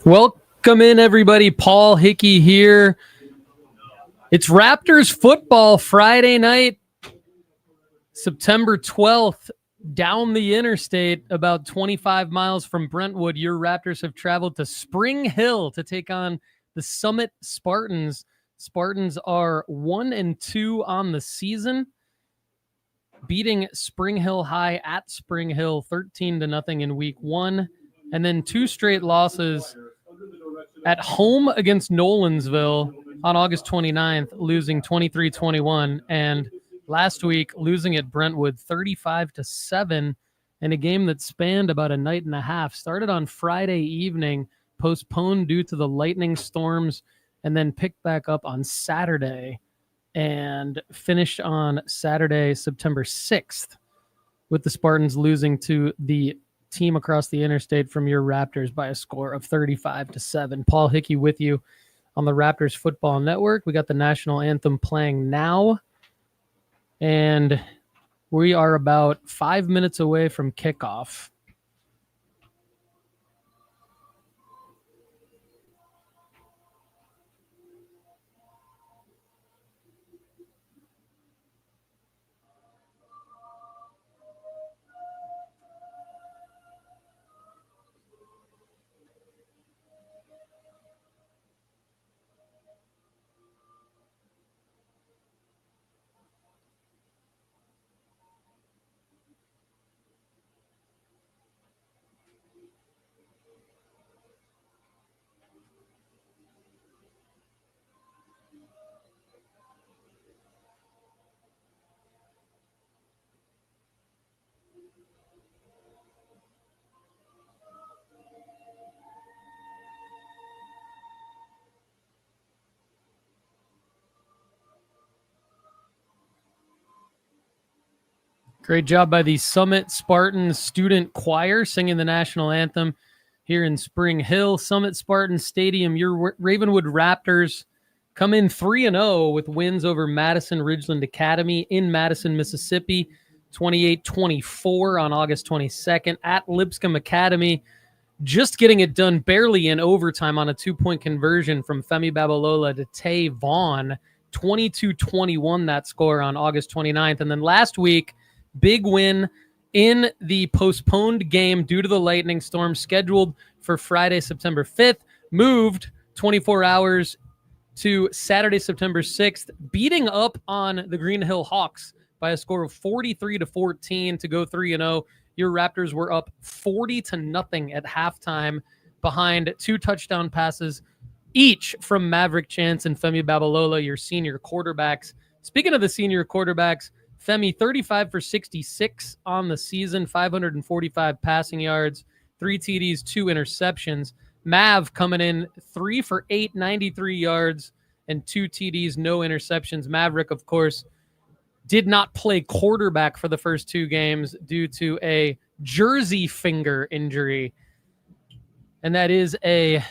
Welcome in, everybody. Paul Hickey here. It's Raptors football Friday night, September 12th, down the interstate, about 25 miles from Brentwood. Your Raptors have traveled to Spring Hill to take on the Summit Spartans. Spartans are 1-2 on the season, beating Spring Hill High at Spring Hill 13-0 in week 1, and then 2 straight losses at home against Nolensville on August 29th, losing 23-21, and last week losing at Brentwood 35-7 in a game that spanned about a night and a half. Started on Friday evening, postponed due to the lightning storms, and then picked back up on Saturday and finished on Saturday, September 6th, with the Spartans losing to the team across the interstate from your Raptors by a score of 35-7. Paul Hickey with you on the Raptors Football Network. We got the national anthem playing now, and we are about 5 minutes away from kickoff. Great job by the Summit Spartans Student Choir singing the national anthem here in Spring Hill. Summit Spartans Stadium, your Ravenwood Raptors come in 3-0 with wins over Madison Ridgeland Academy in Madison, Mississippi, 28-24 on August 22nd. At Lipscomb Academy, just getting it done barely in overtime on a 2-point conversion from Femi Babalola to Tay Vaughn, 22-21 that score on August 29th. And then last week, big win in the postponed game due to the lightning storm scheduled for Friday, September 5th, moved 24 hours to Saturday, September 6th, beating up on the Green Hill Hawks by a score of 43-14 to go 3-0. Your Raptors were up 40-0 at halftime behind 2 touchdown passes, each from Maverick Chance and Femi Babalola, your senior quarterbacks. Speaking of the senior quarterbacks, Femi, 35 for 66 on the season, 545 passing yards, 3 TDs, 2 interceptions. Mav coming in 3 for 8, 93 yards, and 2 TDs, no interceptions. Maverick, of course, did not play quarterback for the first 2 games due to a jersey finger injury. And that is a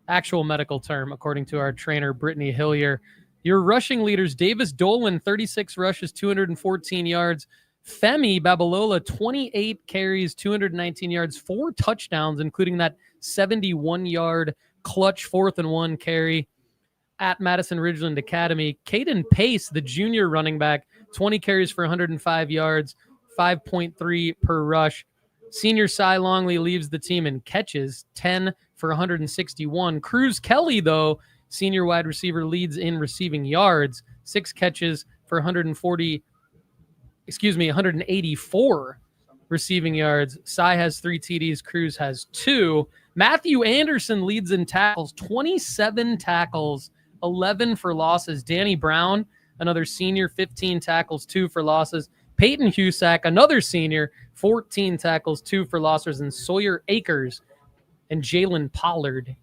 actual medical term, according to our trainer, Brittany Hillier. Your rushing leaders, Davis Dolan, 36 rushes, 214 yards. Femi Babalola, 28 carries, 219 yards, 4 touchdowns, including that 71-yard clutch 4th-and-1 carry at Madison Ridgeland Academy. Caden Pace, the junior running back, 20 carries for 105 yards, 5.3 per rush. Senior Cy Longley leaves the team in catches, 10 for 161. Cruz Kelly, though, senior wide receiver, leads in receiving yards, 6 catches for 184 receiving yards. Cy has 3 TDs, Cruz has 2. Matthew Anderson leads in tackles, 27 tackles, 11 for losses. Danny Brown, another senior, 15 tackles, 2 for losses. Peyton Husak, another senior, 14 tackles, 2 for losses. And Sawyer Akers and Jalen Pollard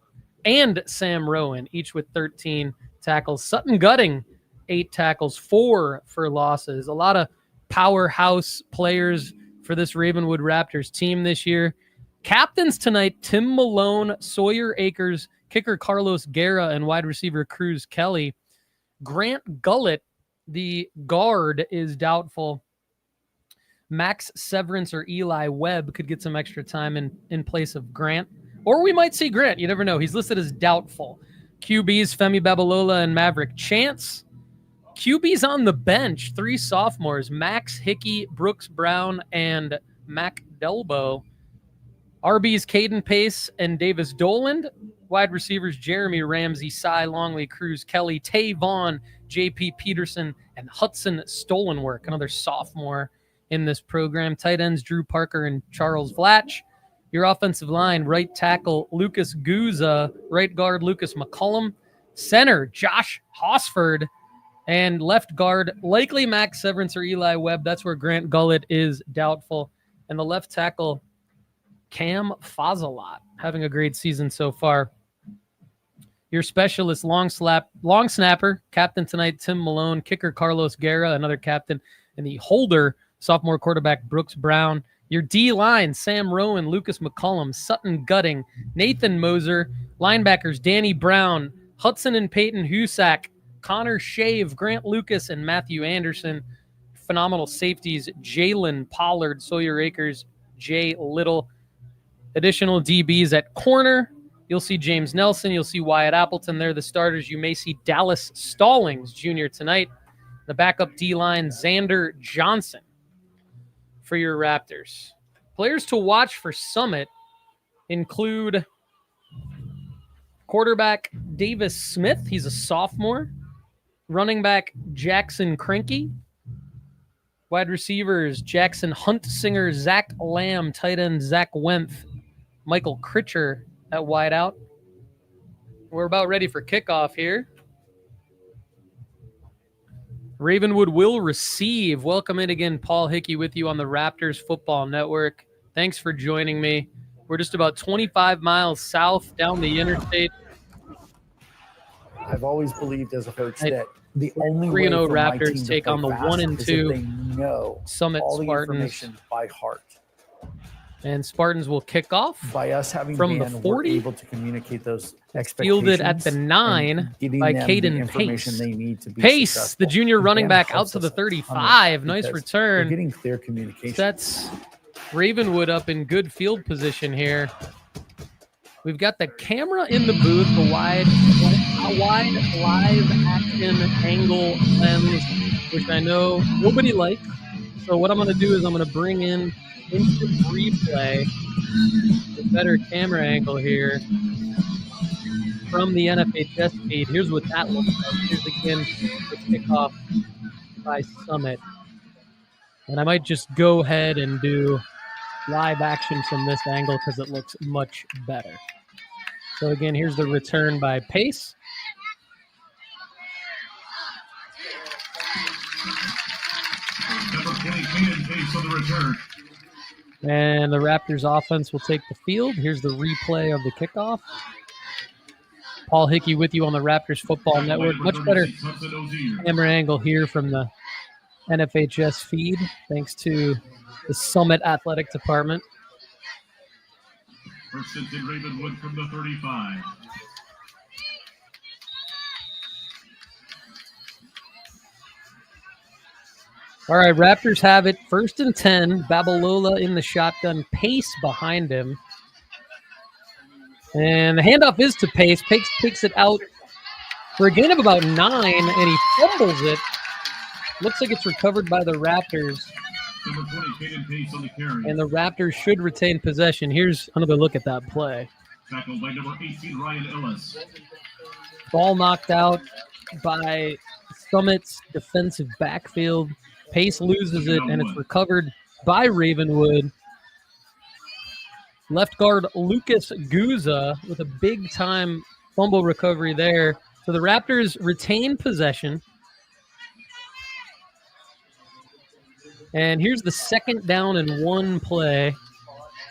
and Sam Rowan, each with 13 tackles. Sutton Gutting, 8 tackles, 4 for losses. A lot of powerhouse players for this Ravenwood Raptors team this year. Captains tonight, Tim Malone, Sawyer Akers, kicker Carlos Guerra, and wide receiver Cruz Kelly. Grant Gullett, the guard, is doubtful. Max Severance or Eli Webb could get some extra time in place of Grant. Or we might see Grant. You never know. He's listed as doubtful. QBs, Femi Babalola and Maverick Chance. QBs on the bench, 3 sophomores, Max Hickey, Brooks Brown, and Mac Delbo. RBs, Caden Pace and Davis Doland. Wide receivers, Jeremy Ramsey, Cy Longley, Cruz Kelly, Tay Vaughn, J.P. Peterson, and Hudson Stolenwork, another sophomore in this program. Tight ends, Drew Parker and Charles Vlatch. Your offensive line, right tackle, Lucas Guza, right guard, Lucas McCullum, center, Josh Hosford, and left guard, likely Max Severance or Eli Webb. That's where Grant Gullett is doubtful. And the left tackle, Cam Fazalat, having a great season so far. Your specialist, long snapper, captain tonight, Tim Malone, kicker Carlos Guerra, another captain, and the holder, sophomore quarterback Brooks Brown. Your D-line, Sam Rowan, Lucas McCullum, Sutton Gutting, Nathan Moser, linebackers Danny Brown, Hudson and Peyton Husak, Connor Shave, Grant Lucas, and Matthew Anderson. Phenomenal safeties, Jalen Pollard, Sawyer Akers, Jay Little. Additional DBs at corner. You'll see James Nelson. You'll see Wyatt Appleton. They're the starters. You may see Dallas Stallings Jr. tonight. The backup D-line, Xander Johnson for your Raptors. Players to watch for Summit include quarterback Davis Smith. He's a sophomore. Running back Jackson Krenke. Wide receivers Jackson Huntsinger, Zach Lamb, tight end Zach Wempf, Michael Critcher at wideout. We're about ready for kickoff here. Ravenwood will receive. Welcome in again, Paul Hickey with you on the Raptors Football Network. Thanks for joining me. We're just about 25 miles south down the interstate. I've always believed as a coach that the only 3-0 way Raptors take on the 1-2 Summit Spartans by heart. And Spartans will kick off by us having from the 40. We're able to communicate those expectations. Fielded at the 9 by Caden Pace. They need to be Pace, successful. the junior running back, out to the 35. Nice return. Getting clear communication. That's Ravenwood up in good field position here. We've got the camera in the booth, a wide live action angle lens, which I know nobody likes. So what I'm going to do is I'm going to bring in instant replay, a better camera angle here from the NFHS feed. Here's what that looks like. Here's again the kickoff by Summit. And I might just go ahead and do live action from this angle because it looks much better. So again, here's the return by Pace. Number 20, Caden Pace on the return. And the Raptors offense will take the field. Here's the replay of the kickoff. Paul Hickey with you on the Raptors Football Network. Much better camera angle here from the NFHS feed, thanks to the Summit Athletic Department. First and 10, Ravenwood from the 35. All right, Raptors have it. First and 10. Babalola in the shotgun. Pace behind him. And the handoff is to Pace. Pace takes it out for a gain of about 9, and he fumbles it. Looks like it's recovered by the Raptors. Number 20, Caden Pace on the carry. And the Raptors should retain possession. Here's another look at that play. Tackled by number 18, Ryan Ellis. Ball knocked out by Summit's defensive backfield. Pace loses it, and it's recovered by Ravenwood. Left guard Lucas Guza with a big-time fumble recovery there. So the Raptors retain possession. And here's the second down and 1 play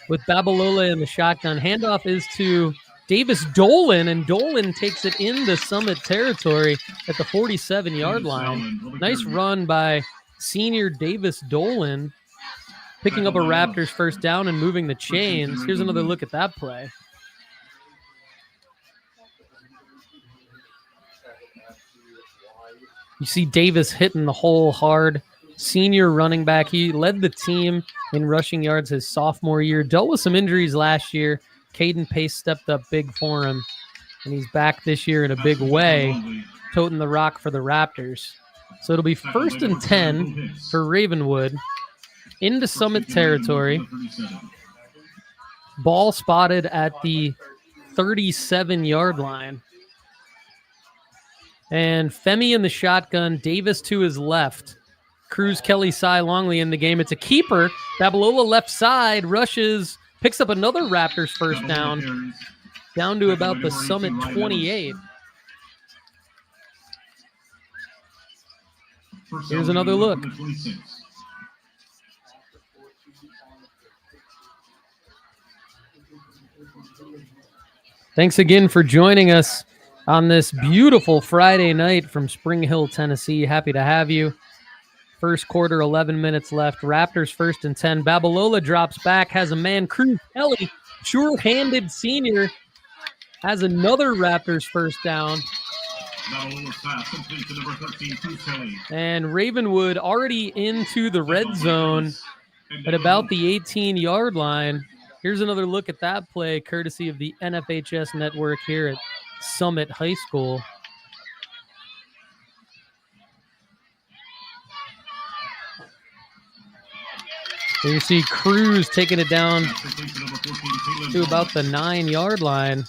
with Babalola in the shotgun. Handoff is to Davis Dolan, and Dolan takes it into Summit territory at the 47-yard line. Nice run by senior Davis Dolan, picking up a Raptors first down and moving the chains. Here's another look at that play. You see Davis hitting the hole hard. Senior running back. He led the team in rushing yards his sophomore year. Dealt with some injuries last year. Caden Pace stepped up big for him, and he's back this year in a big way, toting the rock for the Raptors. So it'll be 1st and 10 for Ravenwood into Summit territory. Ball spotted at the 37-yard line. And Femi in the shotgun, Davis to his left. Cruz, Kelly, Cy Longley in the game. It's a keeper. Babalola left side, rushes, picks up another Raptors first down to about the Summit 28. Here's another look. Thanks again for joining us on this beautiful Friday night from Spring Hill, Tennessee. Happy to have you. First quarter, 11 minutes left. Raptors 1st and 10. Babalola drops back, has a man. Cruz Kelly, sure-handed senior, has another Raptors first down. And Ravenwood already into the red zone at about the 18-yard line. Here's another look at that play, courtesy of the NFHS network here at Summit High School. There you see Cruz taking it down to about the 9-yard line.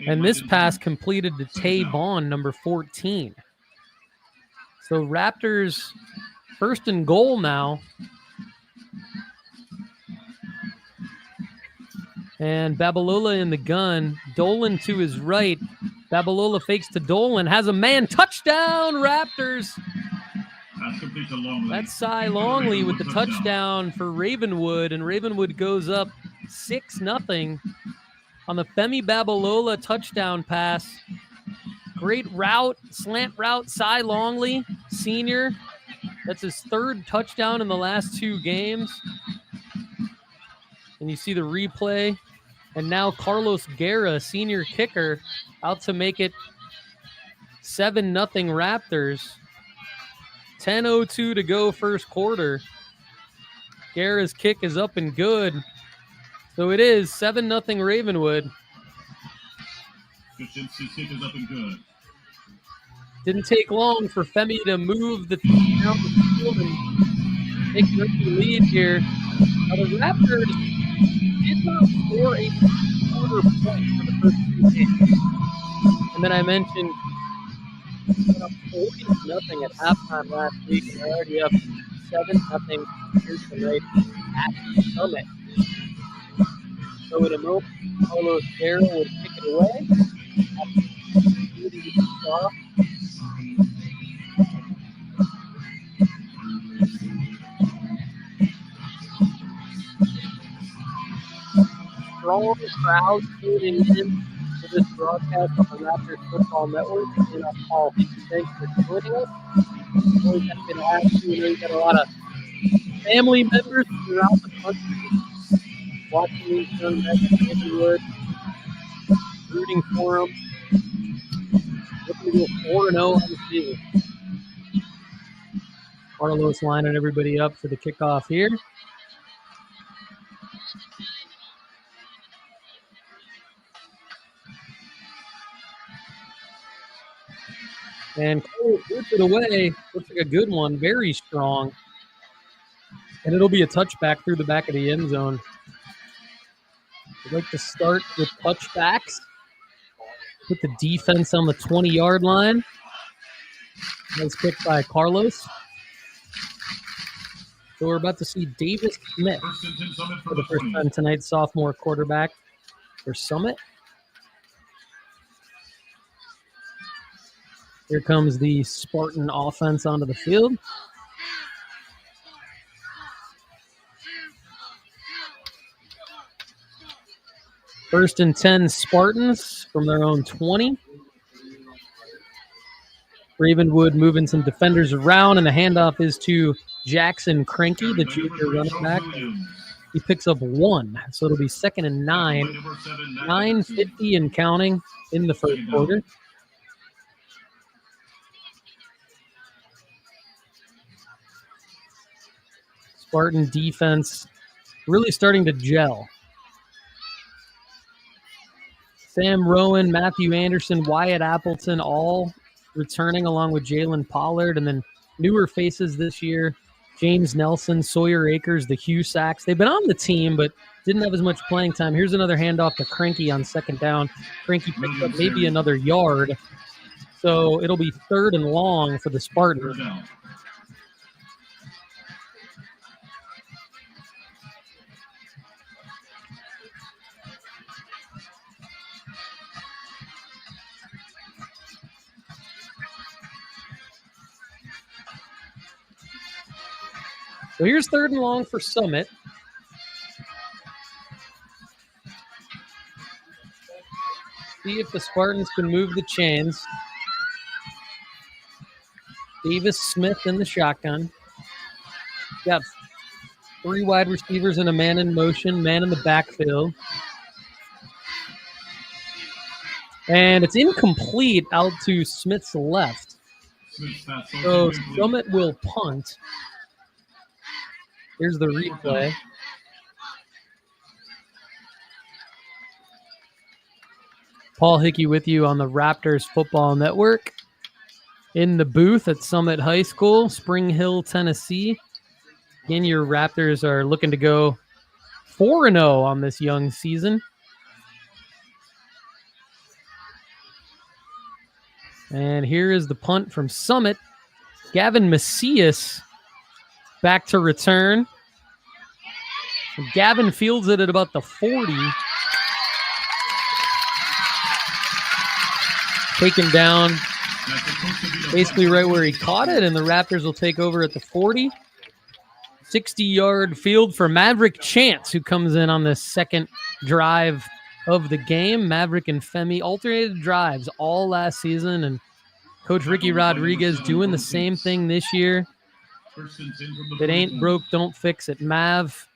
And this pass completed to Tay Bond, number 14. So Raptors 1st and goal now. And Babalola in the gun. Dolan to his right. Babalola fakes to Dolan. Has a man. Touchdown, Raptors. That's Cy Longley with the touchdown for Ravenwood. And Ravenwood goes up 6-0 on the Femi Babalola touchdown pass. Great route, slant route. Cy Longley, senior. That's his 3rd touchdown in the last 2 games. And you see the replay. And now Carlos Guerra, senior kicker, out to make it 7-0 Raptors. 10:02 to go first quarter. Guerra's kick is up and good. So it is 7-0 Ravenwood. Didn't take long for Femi to move the down the field and take the lead here. Now the Raptors did not score a quarter point for the first 2 games. And then I mentioned 40-0 at halftime last week, and they're already up 7-0 here tonight at Summit. So in a moment, Carlos Guerra would kick it away. Strong crowd tuning in to this broadcast on the Raptors Football Network. And Paul, thanks for joining us. Always happy to have you. We've got a lot of family members throughout the country watching these young men in Ravenwood, rooting for them. Looking to go 4-0 on the season. Carlos lining everybody up for the kickoff here. And Cole puts it away. Looks like a good one. Very strong. And it'll be a touchback through the back of the end zone. I'd like to start with touchbacks. Put the defense on the 20-yard line. Nice kick by Carlos. So we're about to see Davis Smith for the first time tonight, sophomore quarterback for Summit. Here comes the Spartan offense onto the field. First and 10 Spartans from their own 20. Ravenwood moving some defenders around, and the handoff is to Jackson Cranky, the junior running back. He picks up 1, so it'll be 2nd and 9. 9:50 and counting in the first quarter. Spartan defense really starting to gel. Sam Rowan, Matthew Anderson, Wyatt Appleton, all returning along with Jalen Pollard. And then newer faces this year, James Nelson, Sawyer Akers, the Husacks. They've been on the team, but didn't have as much playing time. Here's another handoff to Cranky on second down. Cranky picked up maybe another yard. So it'll be 3rd and long for the Spartans. So here's 3rd and long for Summit. See if the Spartans can move the chains. Davis Smith in the shotgun. Got 3 wide receivers and a man in motion, man in the backfield. And it's incomplete out to Smith's left. So Summit will punt. Here's the replay. Paul Hickey with you on the Raptors Football Network. In the booth at Summit High School, Spring Hill, Tennessee. Again, your Raptors are looking to go 4-0 on this young season. And here is the punt from Summit. Gavin Macias back to return. Gavin fields it at about the 40. Taken down basically right where he caught it, and the Raptors will take over at the 40. 60-yard field for Maverick Chance, who comes in on the second drive of the game. Maverick and Femi alternated drives all last season, and Coach Ricky Rodriguez doing the same thing this year. If it ain't broke, don't fix it. Mav,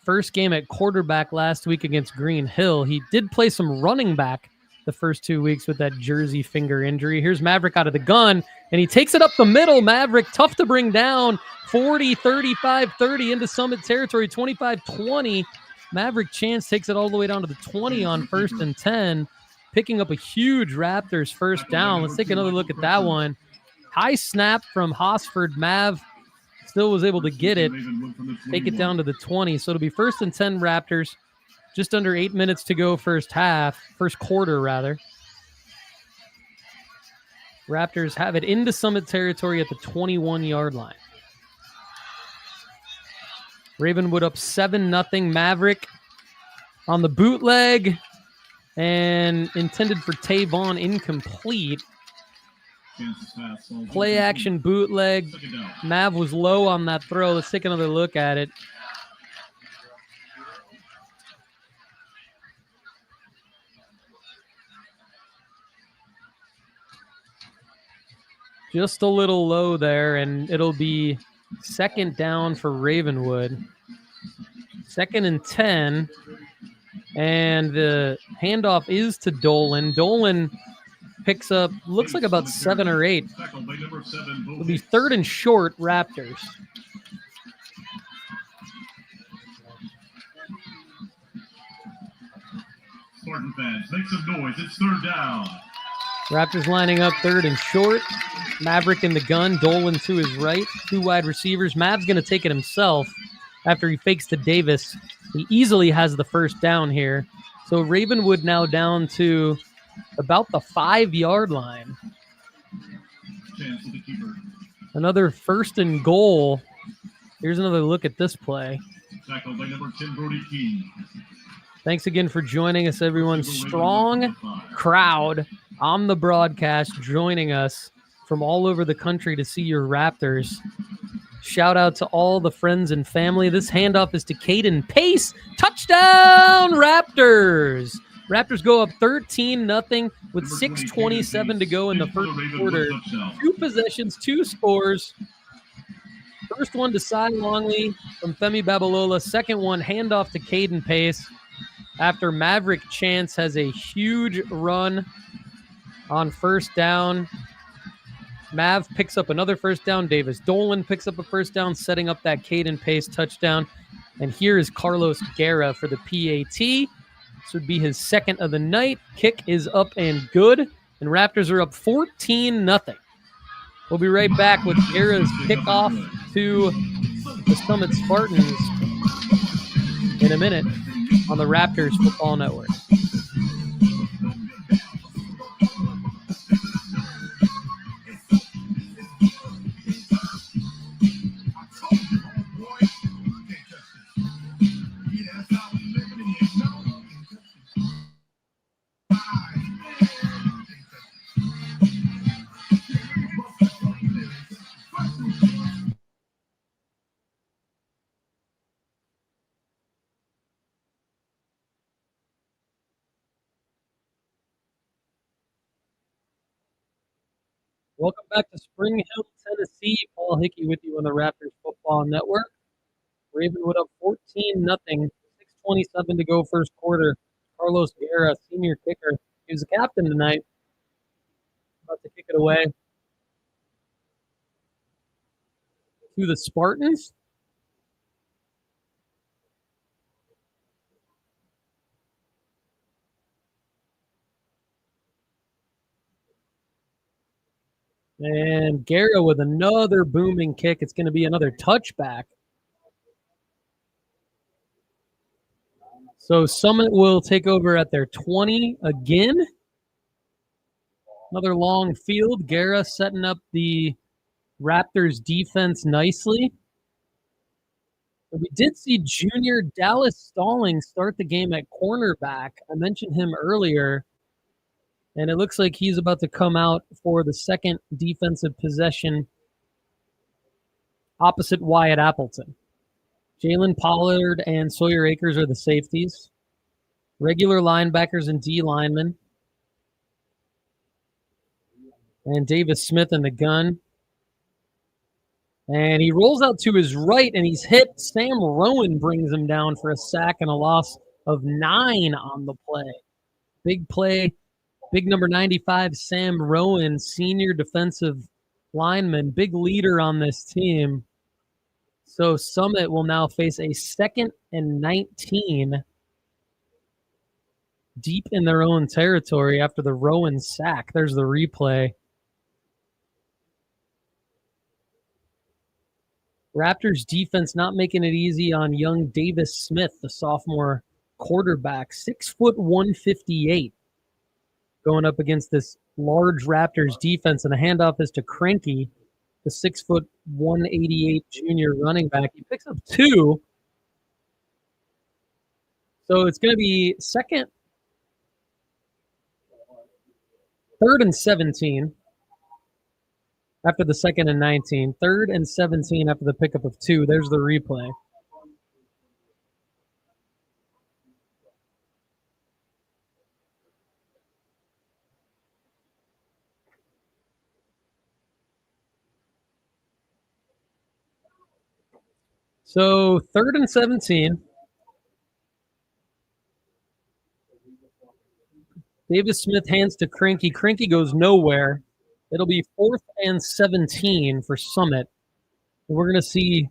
first game at quarterback last week against Green Hill. He did play some running back the first 2 weeks with that jersey finger injury. Here's Maverick out of the gun, and he takes it up the middle. Maverick, tough to bring down. 40, 35, 30 into Summit territory, 25, 20. Maverick Chance takes it all the way down to the 20 on 1st and 10, picking up a huge Raptors first down. Let's take another look at that one. High snap from Hosford. Mav still was able to get it, take it down to the 20. So it'll be 1st and 10 Raptors. Just under 8 minutes to go first quarter rather. Raptors have it into Summit territory at the 21-yard line. Ravenwood up 7-0. Maverick on the bootleg and intended for Tavon, incomplete. Play action bootleg. Mav was low on that throw. Let's take another look at it. Just a little low there, and it'll be 2nd down for Ravenwood. 2nd and 10, and the handoff is to Dolan. Dolan picks up, looks like about 7 or 8. It'll be 3rd and short, Raptors. Spartan fans, make some noise. It's 3rd down. Raptors lining up 3rd and short. Maverick in the gun. Dolan to his right. 2 wide receivers. Mav's going to take it himself after he fakes to Davis. He easily has the first down here. So Ravenwood now down to about the 5-yard line. Another 1st and goal. Here's another look at this play. Tackled by number 10, Brody King. Thanks again for joining us, everyone. Strong crowd on the broadcast joining us from all over the country to see your Raptors. Shout out to all the friends and family. This handoff is to Caden Pace. Touchdown, Raptors! Raptors go up 13-0 with 6:27 to go in the first quarter. 2 possessions, 2 scores. First one to Cy Longley from Femi Babalola. Second one, handoff to Caden Pace. After Maverick Chance has a huge run on first down. Mav picks up another first down. Davis Dolan picks up a first down, setting up that Caden Pace touchdown. And here is Carlos Guerra for the PAT. This would be his second of the night. Kick is up and good. And Raptors are up 14-0. We'll be right back with Guerra's kickoff to the Summit Spartans in a minute on the Raptors Football Network. Welcome back to Spring Hill, Tennessee. Paul Hickey with you on the Raptors Football Network. Ravenwood up 14-0, 6:27 to go first quarter. Carlos Guerra, senior kicker. He was the captain tonight. About to kick it away to the Spartans. And Guerra with another booming kick. It's going to be another touchback. So Summit will take over at their 20 again. Another long field. Guerra setting up the Raptors defense nicely. But we did see junior Dallas Stallings start the game at cornerback. I mentioned him earlier. And it looks like he's about to come out for the second defensive possession opposite Wyatt Appleton. Jalen Pollard and Sawyer Akers are the safeties. Regular linebackers and D linemen. And Davis Smith in the gun. And he rolls out to his right, and he's hit. Sam Rowan brings him down for a sack and a loss of 9 on the play. Big play. Big number 95, Sam Rowan, senior defensive lineman, big leader on this team. So Summit will now face a 2nd and 19 deep in their own territory after the Rowan sack. There's the replay. Raptors defense not making it easy on young Davis Smith, the sophomore quarterback, 6', 158. Going up against this large Raptors defense, and the handoff is to Cranky, the 6', 188 junior running back. He picks up 2. So it's going to be 3rd and 17 after the 2nd and 19. 3rd and 17 after the pickup of 2. There's the replay. So 3rd and 17. Davis Smith hands to Cranky. Cranky goes nowhere. It'll be 4th and 17 for Summit. And we're going to see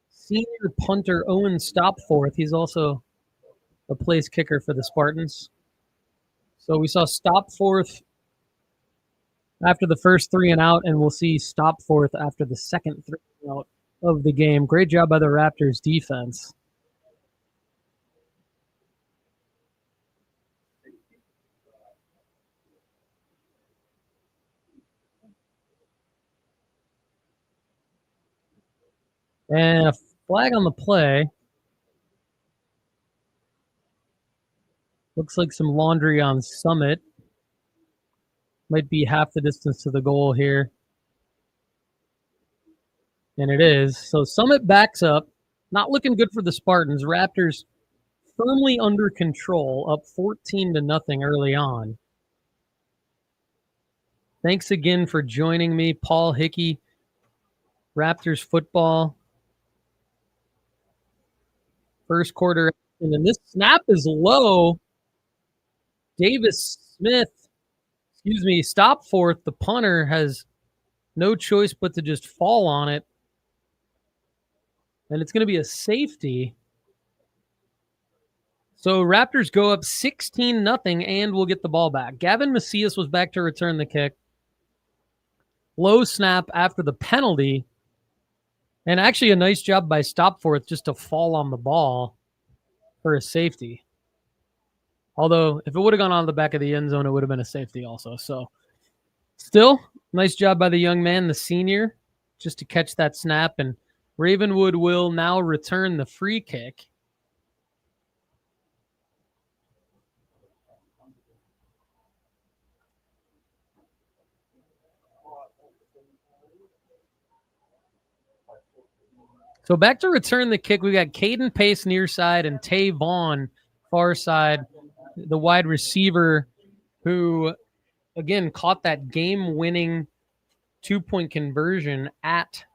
senior punter Owen Stopforth. He's also a place kicker for the Spartans. So we saw Stopforth after the first 3 and out, and we'll see Stopforth after the second 3 and out of the game. Great job by the Raptors defense. And a flag on the play. Looks like some laundry on Summit. Might be half the distance to the goal here. And it is. So Summit backs up. Not looking good for the Spartans. Raptors firmly under control, up 14-0 early on. Thanks again for joining me, Paul Hickey, Raptors football. First quarter, and this snap is low. Stopforth, the punter, has no choice but to just fall on it. And it's going to be a safety. So Raptors go up 16-0 and will get the ball back. Gavin Macias was back to return the kick. Low snap after the penalty. And actually a nice job by Stopforth just to fall on the ball for a safety. Although if it would have gone on the back of the end zone, it would have been a safety also. So still, nice job by the young man, the senior, just to catch that snap. And Ravenwood will now return the free kick. So back to return the kick, we got Caden Pace near side and Tay Vaughn far side, the wide receiver who, again, caught that game-winning two-point conversion at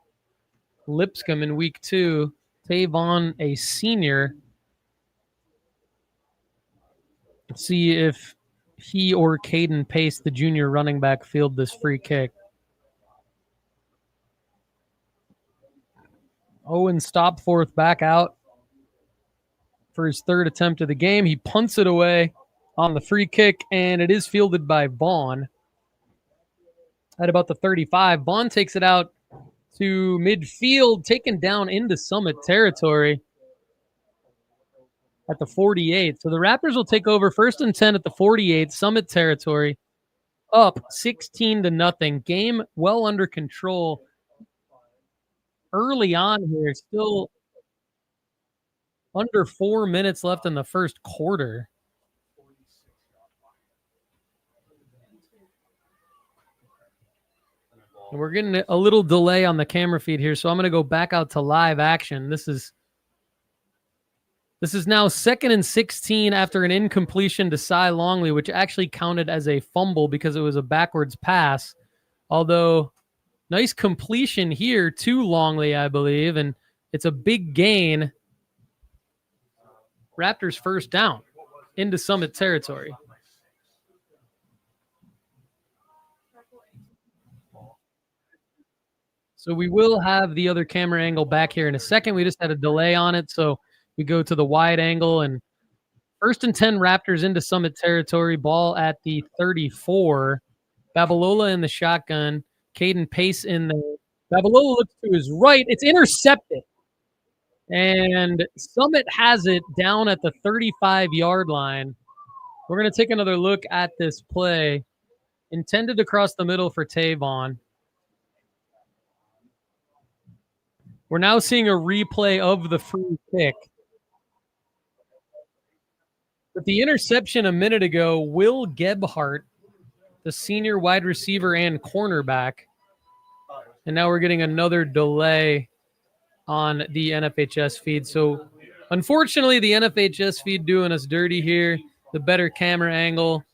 Lipscomb in week 2. Tay Vaughn, a senior. Let's see if he or Caden Pace, the junior running back, field this free kick. Owen Stopforth back out for his third attempt of the game. He punts it away on the free kick, and it is fielded by Vaughn at about the 35. Vaughn takes it out to midfield, taken down into Summit territory at the 48. So the Raptors will take over 1st and 10 at the 48, Summit territory, up 16-0. Game well under control early on here, still under 4 minutes left in the first quarter. And we're getting a little delay on the camera feed here, so I'm going to go back out to live action. This is now 2nd and 16 after an incompletion to Cy Longley, which actually counted as a fumble because it was a backwards pass. Although, nice completion here to Longley, I believe, and it's a big gain. Raptors first down into Summit territory. So we will have the other camera angle back here in a second. We just had a delay on it, so we go to the wide angle. And 1st and 10 Raptors into Summit territory. Ball at the 34. Babalola in the shotgun. Caden Pace in the... Babalola looks to his right. It's intercepted. And Summit has it down at the 35-yard line. We're going to take another look at this play. Intended across the middle for Tay Vaughn. We're now seeing a replay of the free kick. But the interception a minute ago, Will Gebhardt, the senior wide receiver and cornerback. And now we're getting another delay on the NFHS feed. So unfortunately, the NFHS feed doing us dirty here. The better camera angle,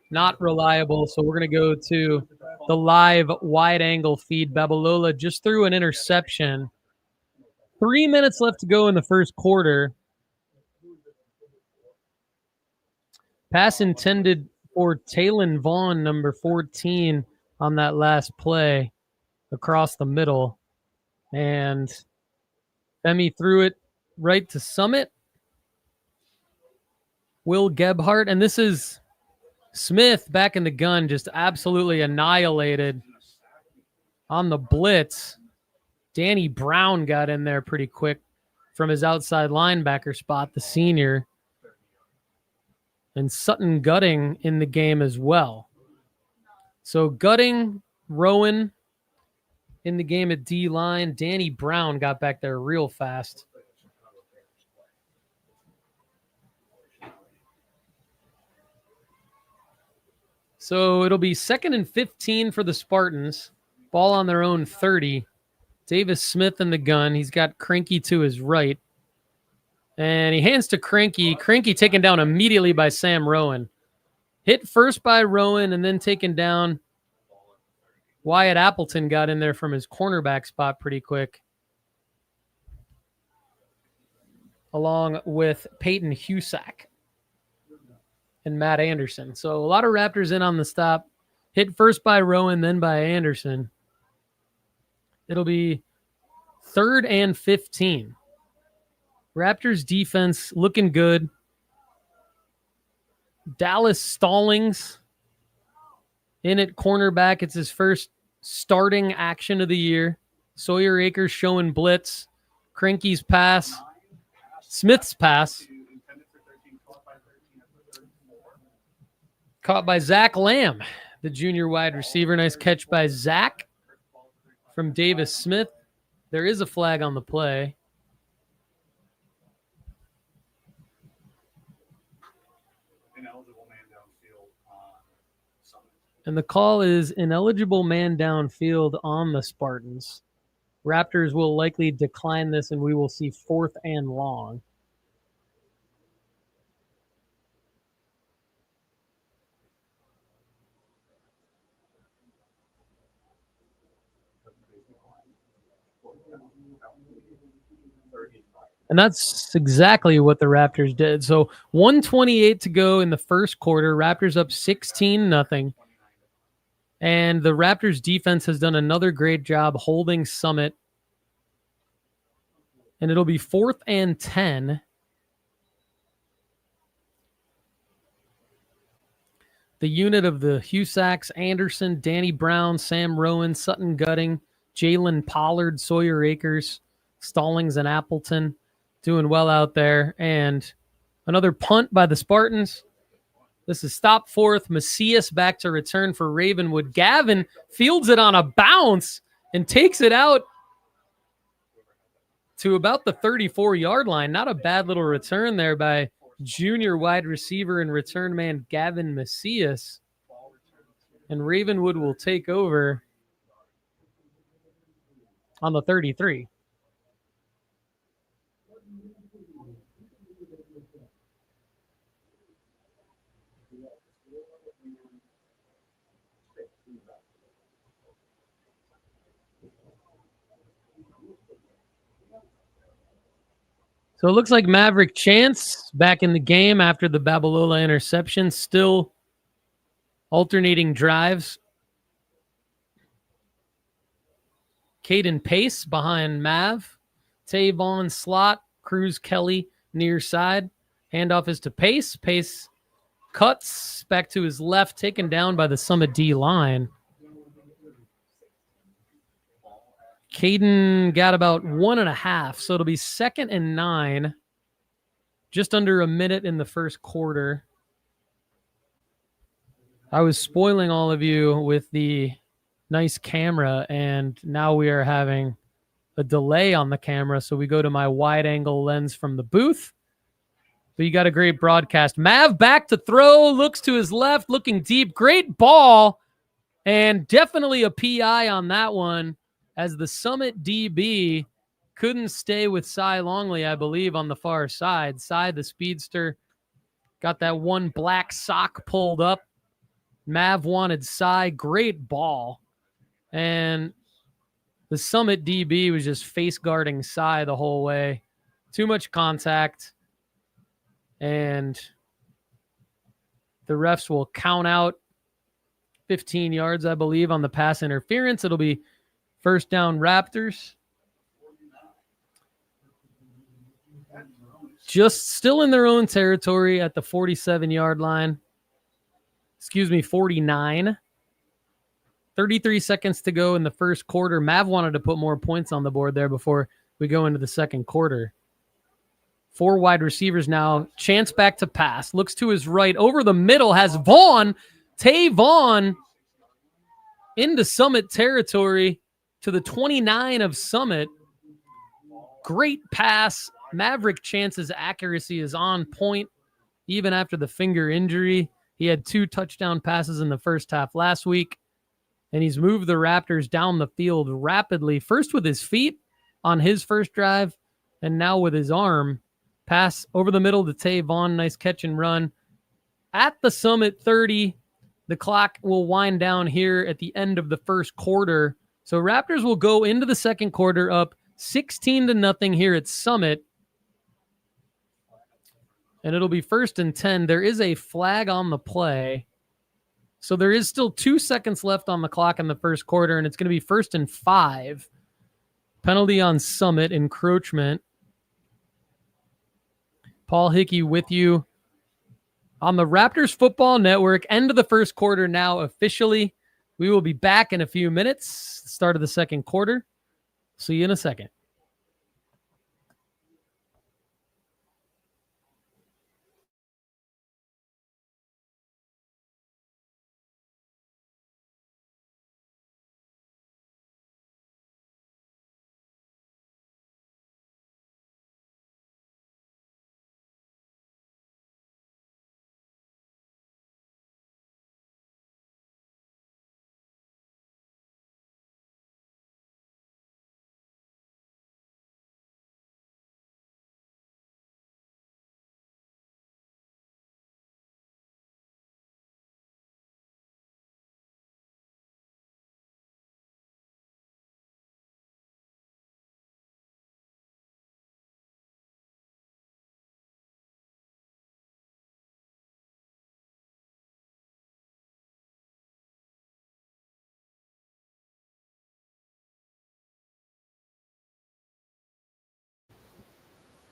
not reliable. So we're going to go to the live wide angle feed. Babalola just threw an interception. 3 minutes left to go in the first quarter. Pass intended for Taylon Vaughn, number 14, on that last play across the middle. And Femi threw it right to Summit. Will Gebhardt. And this is Smith back in the gun, just absolutely annihilated on the blitz. Danny Brown got in there pretty quick from his outside linebacker spot, the senior. And Sutton Gutting in the game as well. So Gutting, Rowan in the game at D-line. Danny Brown got back there real fast. So it'll be 2nd and 15 for the Spartans. Ball on their own 30. Davis Smith in the gun. He's got Cranky to his right. And he hands to Cranky. Cranky taken down immediately by Sam Rowan. Hit first by Rowan and then taken down. Wyatt Appleton got in there from his cornerback spot pretty quick. Along with Peyton Husak and Matt Anderson. So a lot of Raptors in on the stop. Hit first by Rowan, then by Anderson. It'll be 3rd and 15. Raptors defense looking good. Dallas Stallings in at cornerback. It's his first starting action of the year. Sawyer Akers showing blitz. Cranky's pass. Smith's pass. Caught by Zach Lamb, the junior wide receiver. Nice catch by Zach from Davis Smith. There is a flag on the play. And the call is ineligible man downfield on the Spartans. Raptors will likely decline this, and we will see 4th and long. And that's exactly what the Raptors did. So 1:28 to go in the first quarter. Raptors up 16-0. And the Raptors defense has done another great job holding Summit. And it'll be 4th and 10. The unit of the Husacks, Anderson, Danny Brown, Sam Rowan, Sutton Gutting, Jalen Pollard, Sawyer Akers, Stallings, and Appleton doing well out there. And another punt by the Spartans. This is stop 4th. Macias back to return for Ravenwood. Gavin fields it on a bounce and takes it out to about the 34-yard line. Not a bad little return there by junior wide receiver and return man Gavin Macias. And Ravenwood will take over on the 33. So it looks like Maverick Chance back in the game after the Babalola interception, still alternating drives. Caden Pace behind Mav. Tavon slot. Cruz Kelly near side. Handoff is to Pace. Pace cuts back to his left, taken down by the Summit D line. Caden got about 1.5, so it'll be 2nd and 9. Just under a minute in the first quarter. I was spoiling all of you with the nice camera, and now we are having a delay on the camera, so we go to my wide-angle lens from the booth. But you got a great broadcast. Mav back to throw, looks to his left, looking deep. Great ball, and definitely a PI on that one, as the Summit DB couldn't stay with Cy Longley, I believe, on the far side. Cy, the speedster, got that one black sock pulled up. Mav wanted Cy. Great ball. And the Summit DB was just face guarding Cy the whole way. Too much contact. And the refs will count out 15 yards, I believe, on the pass interference. It'll be first down Raptors. Just still in their own territory at the 47-yard line. 49. 33 seconds to go in the first quarter. Mav wanted to put more points on the board there before we go into the second quarter. 4 wide receivers now. Chance back to pass. Looks to his right. Over the middle has Vaughn. Tay Vaughn into Summit territory to the 29 of Summit. Great pass. Maverick Chance's accuracy is on point even after the finger injury. He had 2 touchdown passes in the first half last week, and he's moved the Raptors down the field rapidly, first with his feet on his first drive, and now with his arm. Pass over the middle to Tay Vaughn. Nice catch and run. At the Summit 30, the clock will wind down here at the end of the first quarter. So Raptors will go into the second quarter up 16-0 here at Summit. And it'll be 1st and 10. There is a flag on the play. So there is still 2 seconds left on the clock in the first quarter, and it's going to be 1st and 5. Penalty on Summit, encroachment. Paul Hickey with you on the Raptors Football Network. End of the first quarter now officially. We will be back in a few minutes. Start of the second quarter. See you in a second.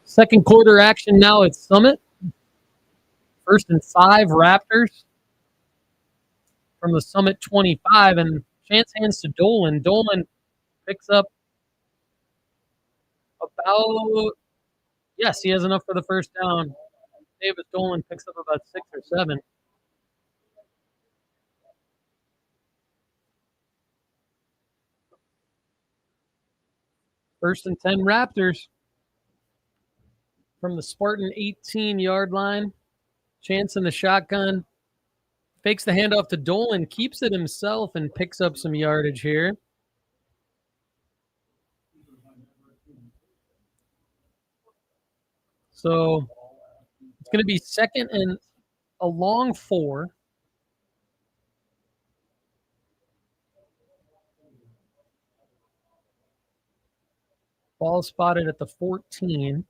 Second quarter action now at Summit. 1st and 5 Raptors from the Summit 25, and chance hands to Dolan. Dolan picks up about, yes, he has enough for the first down. Davis Dolan picks up about 6 or 7. First and 10 Raptors from the Spartan 18-yard line. Chance in the shotgun. Fakes the handoff to Dolan, keeps it himself, and picks up some yardage here. So it's going to be second and a long 4. Ball spotted at the 14.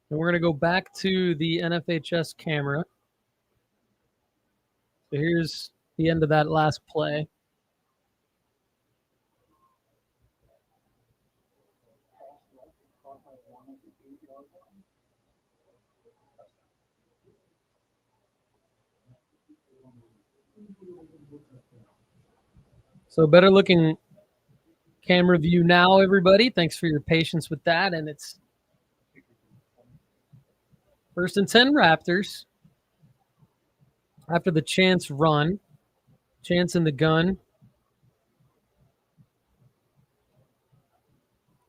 And we're going to go back to the NFHS camera. So here's the end of that last play. So better looking camera view now, everybody. Thanks for your patience with that. And it's 1st and 10 Raptors. After the chance run. Chance in the gun.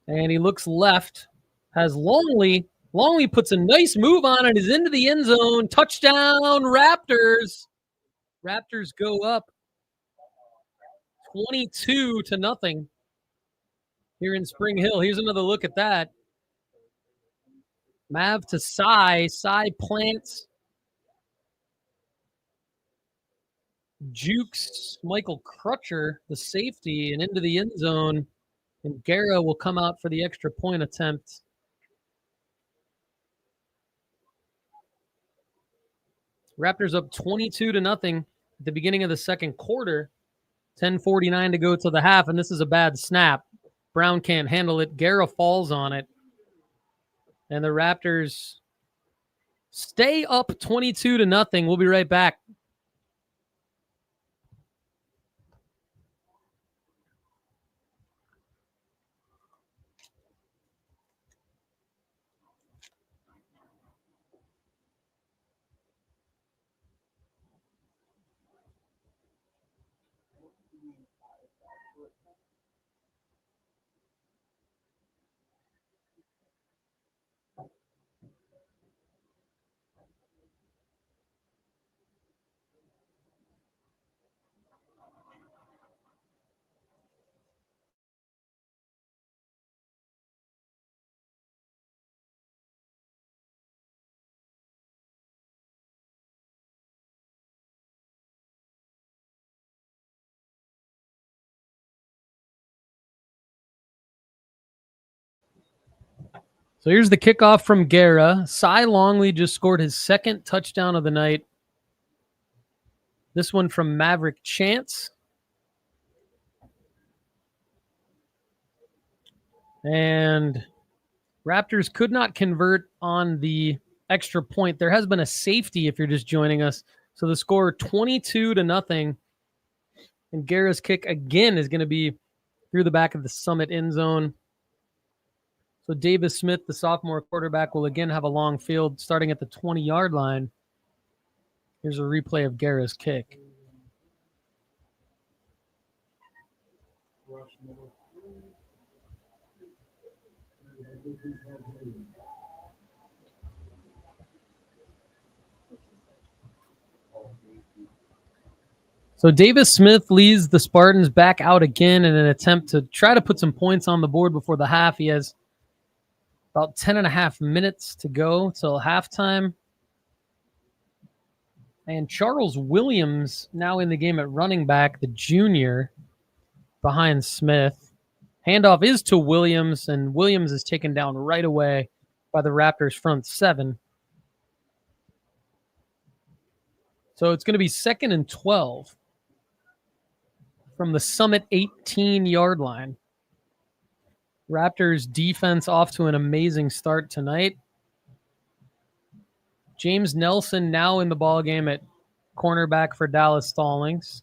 And he looks left. Has Longley. Longley puts a nice move on it. Is into the end zone. Touchdown, Raptors. Raptors go up 22-0 here in Spring Hill. Here's another look at that. Mav to Cy. Cy plants. Jukes Michael Crutcher, the safety, and into the end zone. And Guerra will come out for the extra point attempt. Raptors up 22-0 at the beginning of the second quarter. 10:49 to go to the half, and this is a bad snap. Brown can't handle it. Guerra falls on it. And the Raptors stay up 22-0. We'll be right back. So here's the kickoff from Guerra. Cy Longley just scored his second touchdown of the night. This one from Maverick Chance. And Raptors could not convert on the extra point. There has been a safety if you're just joining us. So the score 22-0. And Guerra's kick again is going to be through the back of the Summit end zone. So Davis Smith, the sophomore quarterback, will again have a long field starting at the 20-yard line. Here's a replay of Guerra's kick. So Davis Smith leads the Spartans back out again in an attempt to try to put some points on the board before the half. He has about 10 and a half minutes to go till halftime. And Charles Williams now in the game at running back, the junior, behind Smith. Handoff is to Williams, and Williams is taken down right away by the Raptors front seven. So it's going to be 2nd and 12 from the Summit 18-yard line. Raptors defense off to an amazing start tonight. James Nelson now in the ballgame at cornerback for Dallas Stallings.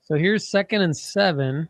So here's 2nd and 7.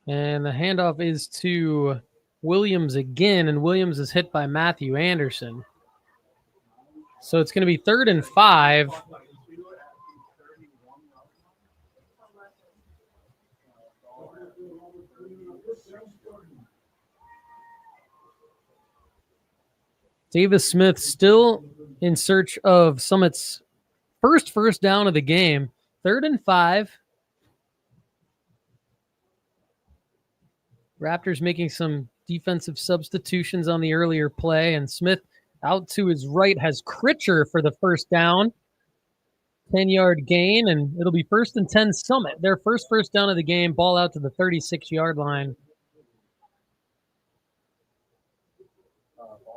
And the handoff is to Williams again, and Williams is hit by Matthew Anderson. So it's going to be 3rd and 5. Davis Smith still in search of Summit's first down of the game. 3rd and 5. Raptors making some defensive substitutions on the earlier play, and Smith out to his right has Critcher for the first down. 10-yard gain, and it'll be 1st and 10 Summit. Their first down of the game, ball out to the 36-yard line.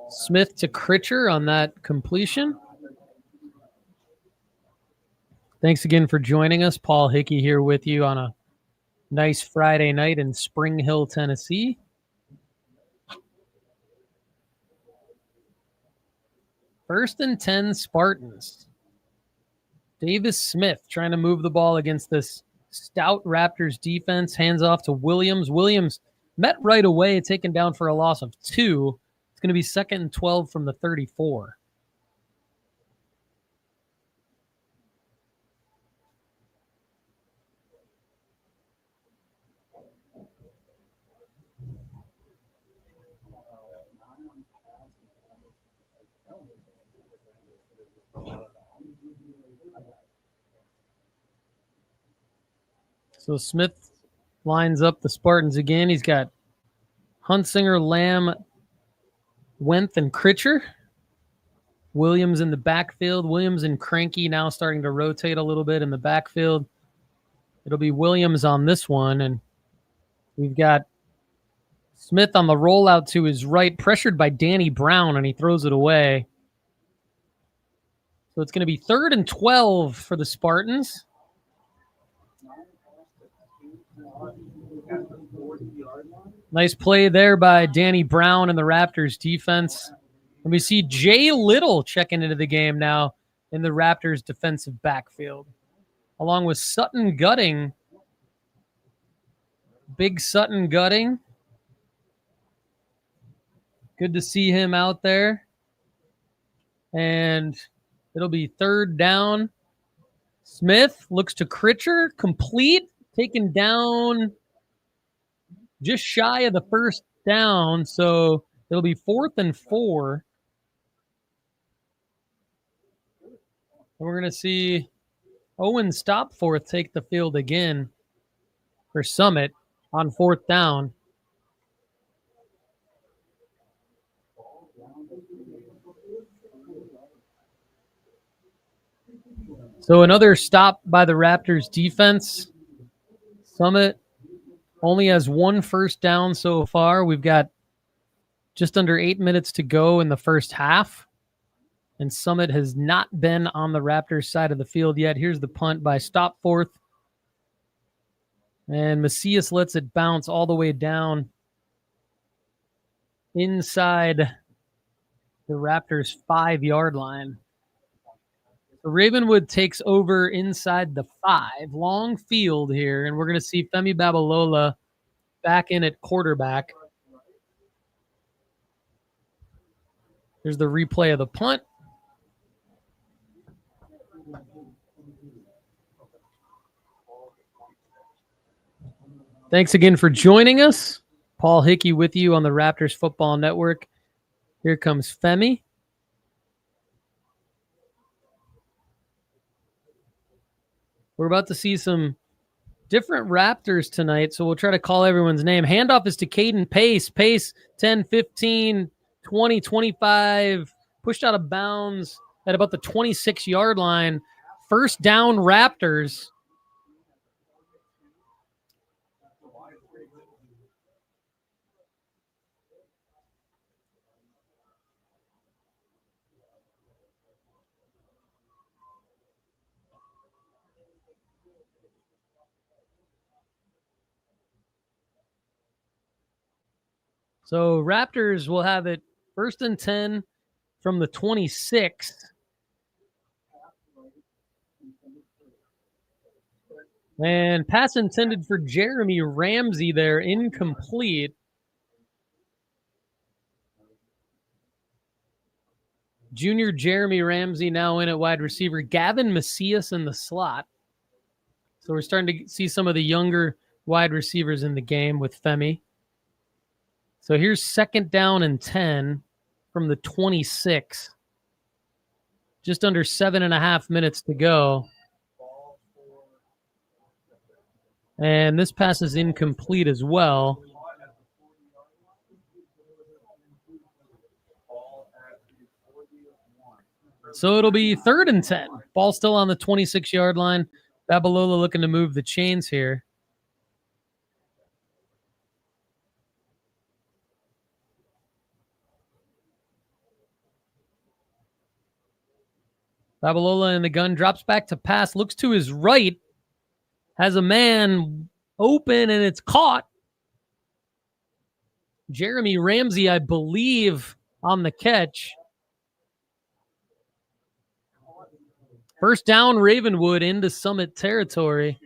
Smith to Critcher on that completion. Thanks again for joining us. Paul Hickey here with you on a nice Friday night in Spring Hill, Tennessee. First and 10 Spartans. Davis Smith trying to move the ball against this stout Raptors defense. Hands off to Williams. Williams met right away, taken down for a loss of 2. It's going to be 2nd and 12 from the 34. So Smith lines up the Spartans again. He's got Huntsinger, Lamb, Wenth, and Critcher. Williams in the backfield. Williams and Cranky now starting to rotate a little bit in the backfield. It'll be Williams on this one, and we've got Smith on the rollout to his right, pressured by Danny Brown, and he throws it away. So it's going to be 3rd and 12 for the Spartans. Nice play there by Danny Brown and the Raptors defense. And we see Jay Little checking into the game now in the Raptors defensive backfield, along with Sutton Gutting. Big Sutton Gutting. Good to see him out there. And it'll be 3rd down. Smith looks to Critcher, complete, taken down just shy of the first down. So it'll be 4th and 4. And we're going to see Owen Stopforth take the field again. for Summit on 4th down. So another stop by the Raptors defense. Summit only has 1 first down so far. We've got just under 8 minutes to go in the first half. And Summit has not been on the Raptors side of the field yet. Here's the punt by Stopforth. And Macias lets it bounce all the way down inside the Raptors' 5-yard line. So Ravenwood takes over inside the 5. Long field here, and we're going to see Femi Babalola back in at quarterback. Here's the replay of the punt. Thanks again for joining us. Paul Hickey with you on the Raptors Football Network. Here comes Femi. We're about to see some different Raptors tonight, so we'll try to call everyone's name. Handoff is to Caden Pace. Pace, 10, 15, 20, 25, pushed out of bounds at about the 26-yard line. First down, Raptors. So Raptors will have it 1st and 10 from the 26. And pass intended for Jeremy Ramsey there, incomplete. Junior Jeremy Ramsey now in at wide receiver. Gavin Macias in the slot. So we're starting to see some of the younger wide receivers in the game with Femi. So here's 2nd down and 10 from the 26. Just under 7.5 minutes to go. And this pass is incomplete as well. So it'll be 3rd and 10. Ball still on the 26-yard line. Babalola looking to move the chains here. Babalola in the gun, drops back to pass, looks to his right, has a man open, and it's caught. Jeremy Ramsey, I believe, on the catch. First down, Ravenwood into Summit territory.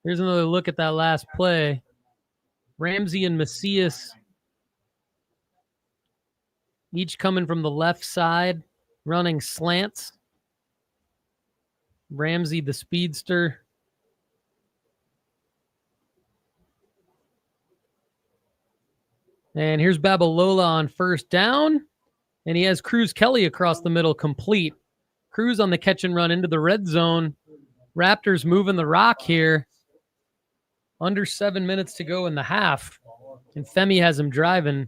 Here's another look at that last play. Ramsey and Macias, each coming from the left side, running slants. Ramsey, the speedster. And here's Babalola on first down. And he has Cruz Kelly across the middle, complete. Cruz on the catch and run into the red zone. Raptors moving the rock here. Under 7 minutes to go in the half. And Femi has him driving.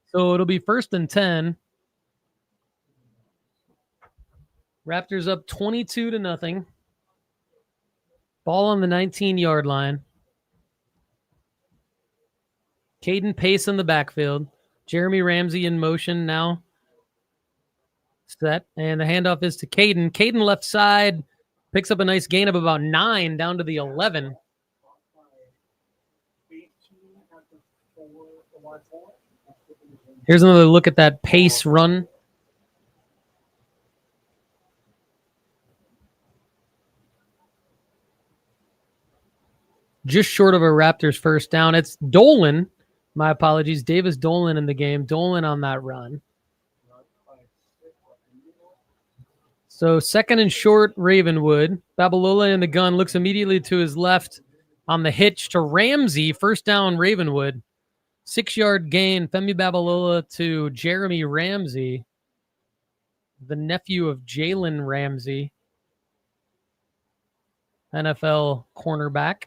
So it'll be 1st and 10. Raptors up 22-0. Ball on the 19-yard line. Caden Pace in the backfield. Jeremy Ramsey in motion now. Set. And the handoff is to Caden. Caden left side. Picks up a nice gain of about 9 down to the 11. Here's another look at that Pace run. Just short of a Raptors first down. It's Dolan. My apologies. Davis Dolan in the game. Dolan on that run. So 2nd and short, Ravenwood. Babalola in the gun, looks immediately to his left on the hitch to Ramsey. First down, Ravenwood. 6-yard gain. Femi Babalola to Jeremy Ramsey, the nephew of Jalen Ramsey. NFL cornerback.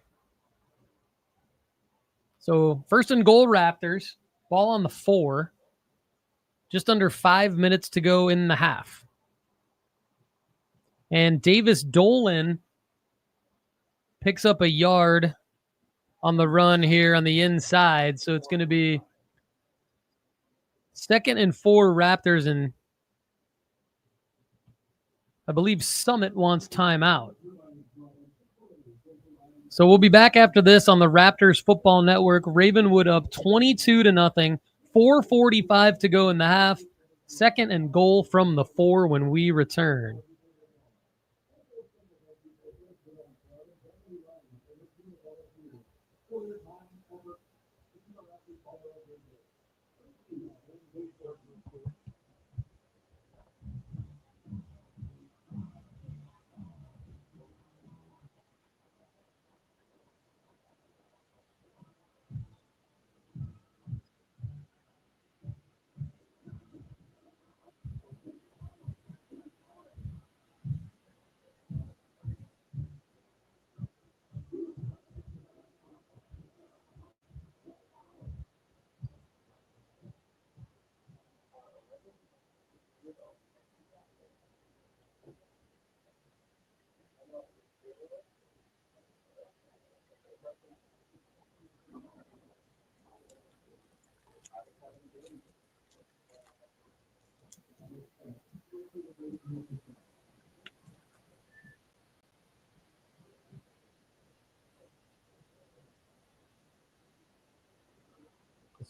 So 1st and goal, Raptors. Ball on the 4. Just under 5 minutes to go in the half. And Davis Dolan picks up a yard on the run here on the inside. So it's going to be 2nd and 4 Raptors, and I believe Summit wants timeout. So we'll be back after this on the Raptors Football Network. Ravenwood up 22-0. 4:45 to go in the half. 2nd and goal from the 4 when we return.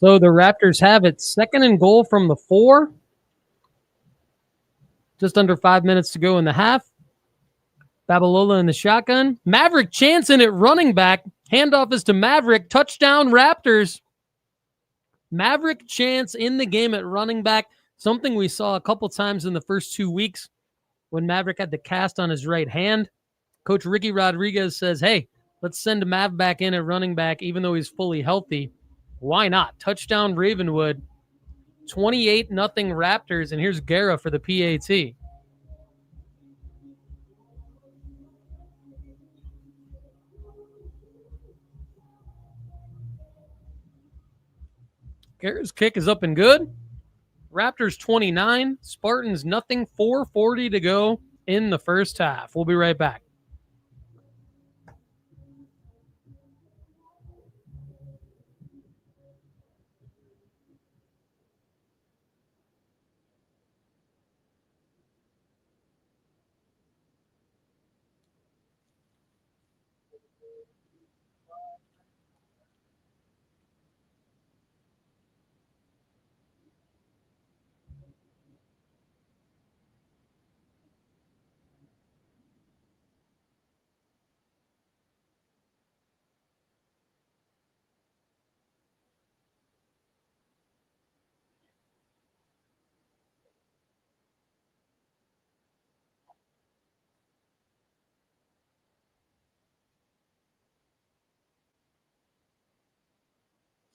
So the Raptors have it 2nd and goal from the 4. Just under 5 minutes to go in the half. Babalola in the shotgun. Maverick Chanson at running back. Handoff is to Maverick. Touchdown Raptors. Maverick Chance in the game at running back. Something we saw a couple times in the first 2 weeks when Maverick had the cast on his right hand. Coach Ricky Rodriguez says, hey, let's send Mav back in at running back even though he's fully healthy. Why not? Touchdown Ravenwood. 28-0 Raptors, and here's Guerra for the PAT. Guerra's kick is up and good. Raptors 29, Spartans nothing, 4:40 to go in the first half. We'll be right back.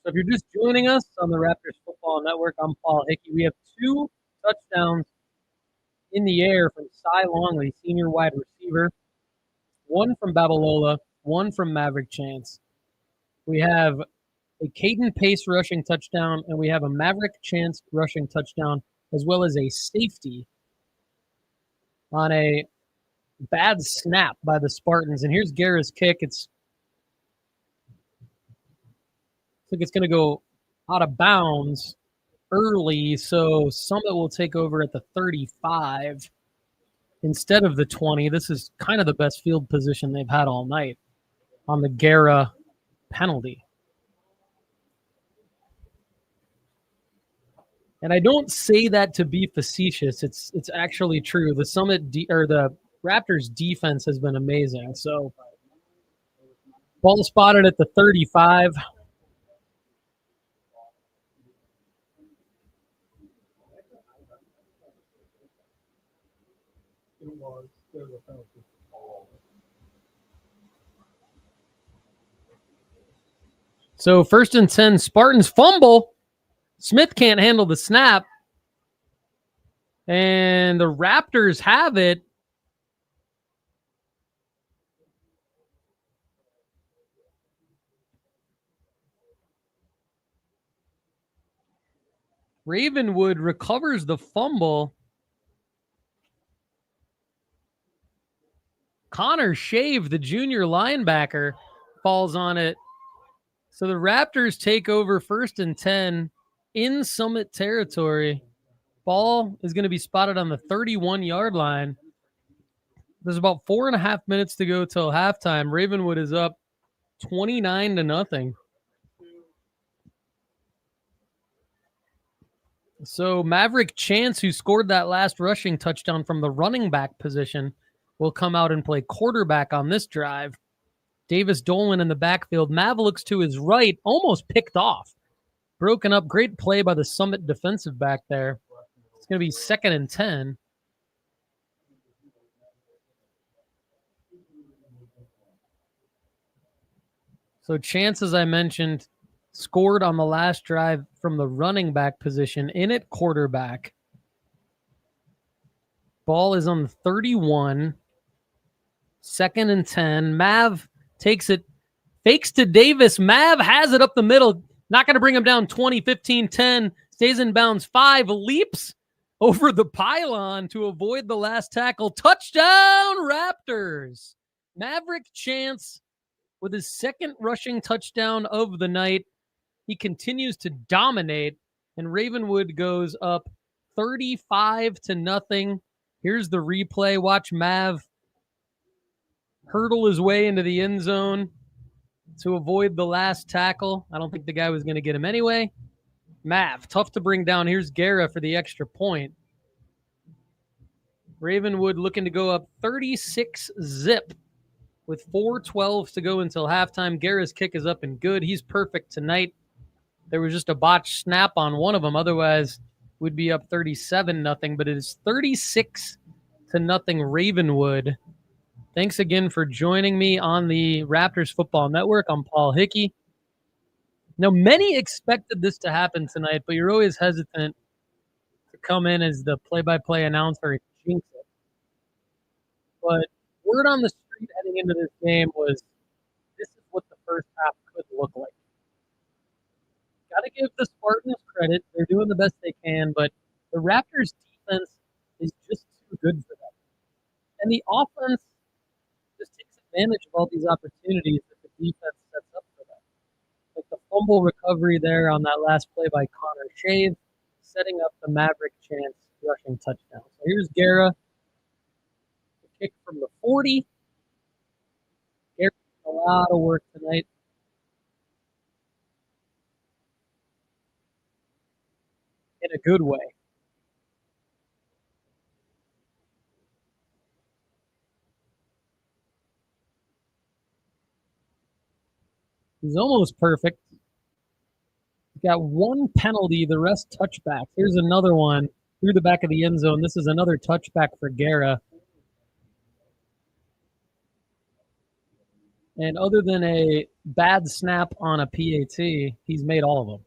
So if you're just joining us on the Raptors Football Network, I'm Paul Hickey. We have 2 touchdowns in the air from Cy Longley, senior wide receiver. 1 from Babalola, 1 from Maverick Chance. We have a Caden Pace rushing touchdown, and we have a Maverick Chance rushing touchdown, as well as a safety on a bad snap by the Spartans. And here's Guerra's kick. It's like it's going to go out of bounds early, so Summit will take over at the 35 instead of the 20. This is kind of the best field position they've had all night on the Guerra penalty. And I don't say that to be facetious. It's actually true. The the Raptors defense has been amazing. So ball spotted at the 35. So 1st and 10, Spartans fumble. Smith can't handle the snap. And the Raptors have it Ravenwood recovers the fumble. Connor Shave, the junior linebacker, falls on it. So the Raptors take over 1st and 10 in Summit territory. Ball is going to be spotted on the 31-yard line. There's about 4.5 minutes to go till halftime. Ravenwood is up 29-0. So Maverick Chance, who scored that last rushing touchdown from the running back position, will come out and play quarterback on this drive. Davis Dolan in the backfield. Mav looks to his right, almost picked off. Broken up. Great play by the Summit defensive back there. It's going to be 2nd and 10. So Chance, as I mentioned, scored on the last drive from the running back position in at quarterback. Ball is on the 31. 2nd and 10. Mav takes it, fakes to Davis. Mav has it up the middle. Not going to bring him down 20, 15, 10. Stays in bounds 5. Leaps over the pylon to avoid the last tackle. Touchdown, Raptors. Maverick Chance with his 2nd rushing touchdown of the night. He continues to dominate, and Ravenwood goes up 35-0. Here's the replay. Watch Mav hurdle his way into the end zone to avoid the last tackle. I don't think the guy was going to get him anyway. Mav, tough to bring down. Here's Guerra for the extra point. Ravenwood looking to go up 36-0 with 4:12 to go until halftime. Guerra's kick is up and good. He's perfect tonight. There was just a botched snap on one of them. Otherwise, we'd be up 37-0, but it is 36-0 Ravenwood. Thanks again for joining me on the Raptors Football Network. I'm Paul Hickey. Now, many expected this to happen tonight, but you're always hesitant to come in as the play-by-play announcer and jinx it. But word on the street heading into this game was this is what the first half could look like. Got to give the Spartans credit. They're doing the best they can, but the Raptors' defense is just too good for them. And the offense just takes advantage of all these opportunities that the defense sets up for them. Like the fumble recovery there on that last play by Connor Shave, setting up the Maverick Chance rushing touchdown. So here's Guerra. The kick from the 40. Guerra did a lot of work tonight. In a good way. He's almost perfect. He's got one penalty, the rest touchbacks. Here's another one through the back of the end zone. This is another touchback for Guerra. And other than a bad snap on a PAT, he's made all of them.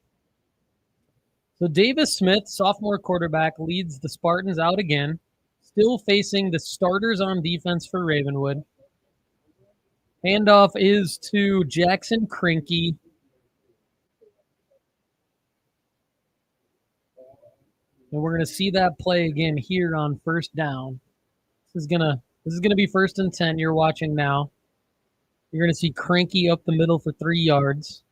So Davis Smith, sophomore quarterback, leads the Spartans out again, still facing the starters on defense for Ravenwood. Handoff is to Jackson Krinky. And we're going to see that play again here on first down. This is gonna be 1st and 10 you're watching now. You're going to see Krinky up the middle for 3 yards.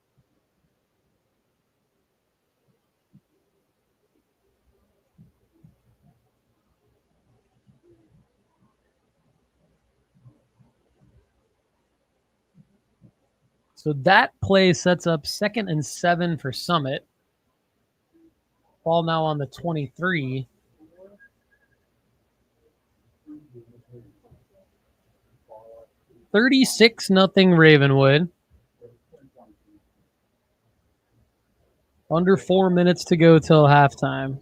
So that play sets up 2nd and 7 for Summit. Ball now on the 23. $36-0 Ravenwood. Under 4 minutes to go till halftime.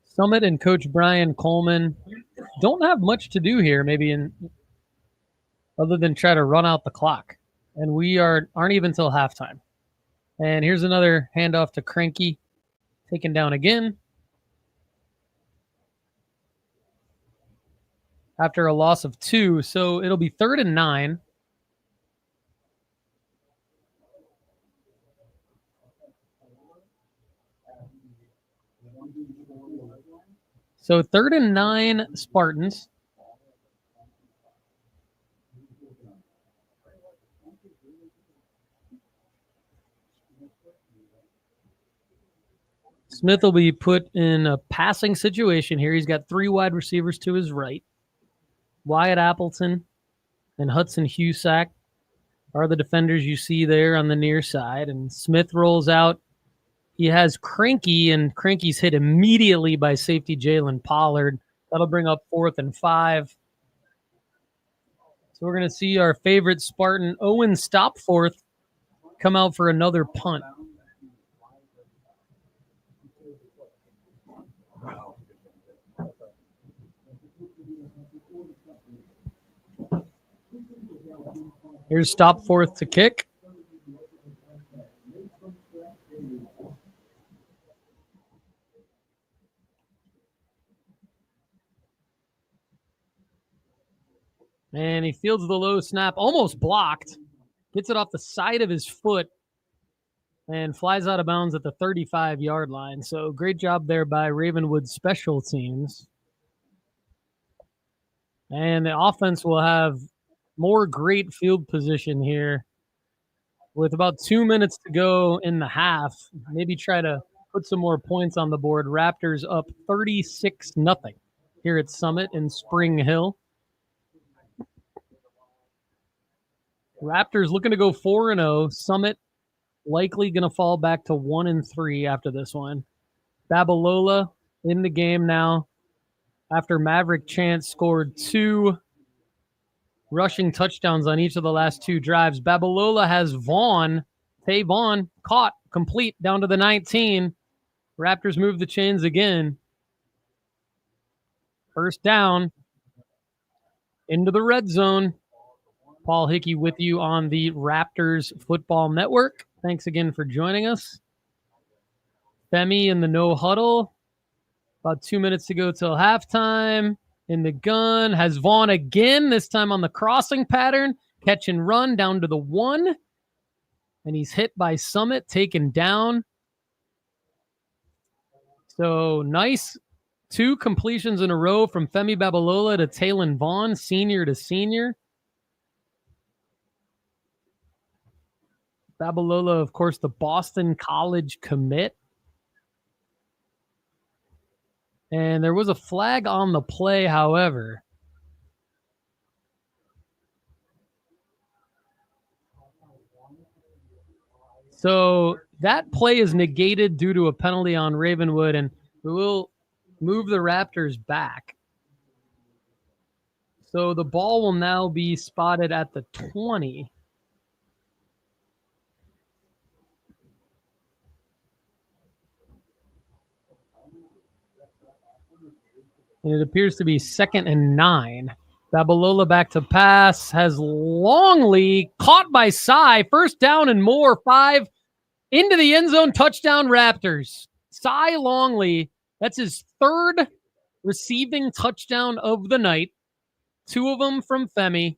Summit and Coach Brian Coleman don't have much to do here, other than try to run out the clock. And we aren't even till halftime. And here's another handoff to Krinky, taken down again. After a loss of 2, so it'll be 3rd and 9. So 3rd and 9 Spartans. Smith will be put in a passing situation here. He's got 3 wide receivers to his right. Wyatt Appleton and Hudson Husak are the defenders you see there on the near side. And Smith rolls out. He has Cranky, and Cranky's hit immediately by safety Jalen Pollard. That'll bring up 4th and 5. So we're going to see our favorite Spartan, Owen Stopforth, come out for another punt. Here's Stopforth to kick. And he fields the low snap, almost blocked. Gets it off the side of his foot and flies out of bounds at the 35-yard line. So great job there by Ravenwood special teams. And the offense will have more great field position here with about 2 minutes to go in the half. Maybe try to put some more points on the board. Raptors up 36-0 here at Summit in Spring Hill. Raptors looking to go 4-0. Summit likely going to fall back to 1-3 after this one. Babalola in the game now after Maverick Chance scored 2 rushing touchdowns on each of the last 2 drives. Babalola has Tay Vaughn, caught, complete, down to the 19. Raptors move the chains again. First down into the red zone. Paul Hickey with you on the Raptors Football Network. Thanks again for joining us. Femi in the no huddle. About 2 minutes to go till halftime. In the gun. Has Vaughn again, this time on the crossing pattern. Catch and run down to the 1. And he's hit by Summit, taken down. So nice 2 completions in a row from Femi Babalola to Taylon Vaughn, senior to senior. Babalola, of course, the Boston College commit. And there was a flag on the play, however. So that play is negated due to a penalty on Ravenwood, and we will move the Raptors back. So the ball will now be spotted at the 20. And it appears to be 2nd and 9. Babalola back to pass, has Longley caught by Cy. First down and more, 5 into the end zone, touchdown Raptors. Cy Longley, that's his 3rd receiving touchdown of the night. 2 of them from Femi,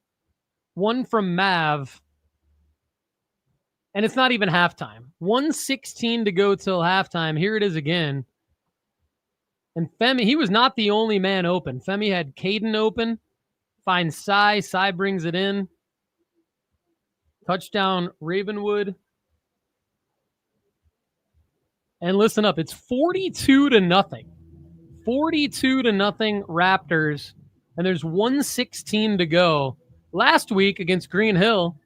1 from Mav. And it's not even halftime. 1:16 to go till halftime. Here it is again. And Femi, he was not the only man open. Femi had Caden open. Finds Cy. Cy brings it in. Touchdown Ravenwood. And listen up, it's 42-0. 42-0 Raptors. And there's 1:16 to go. Last week against Green Hill,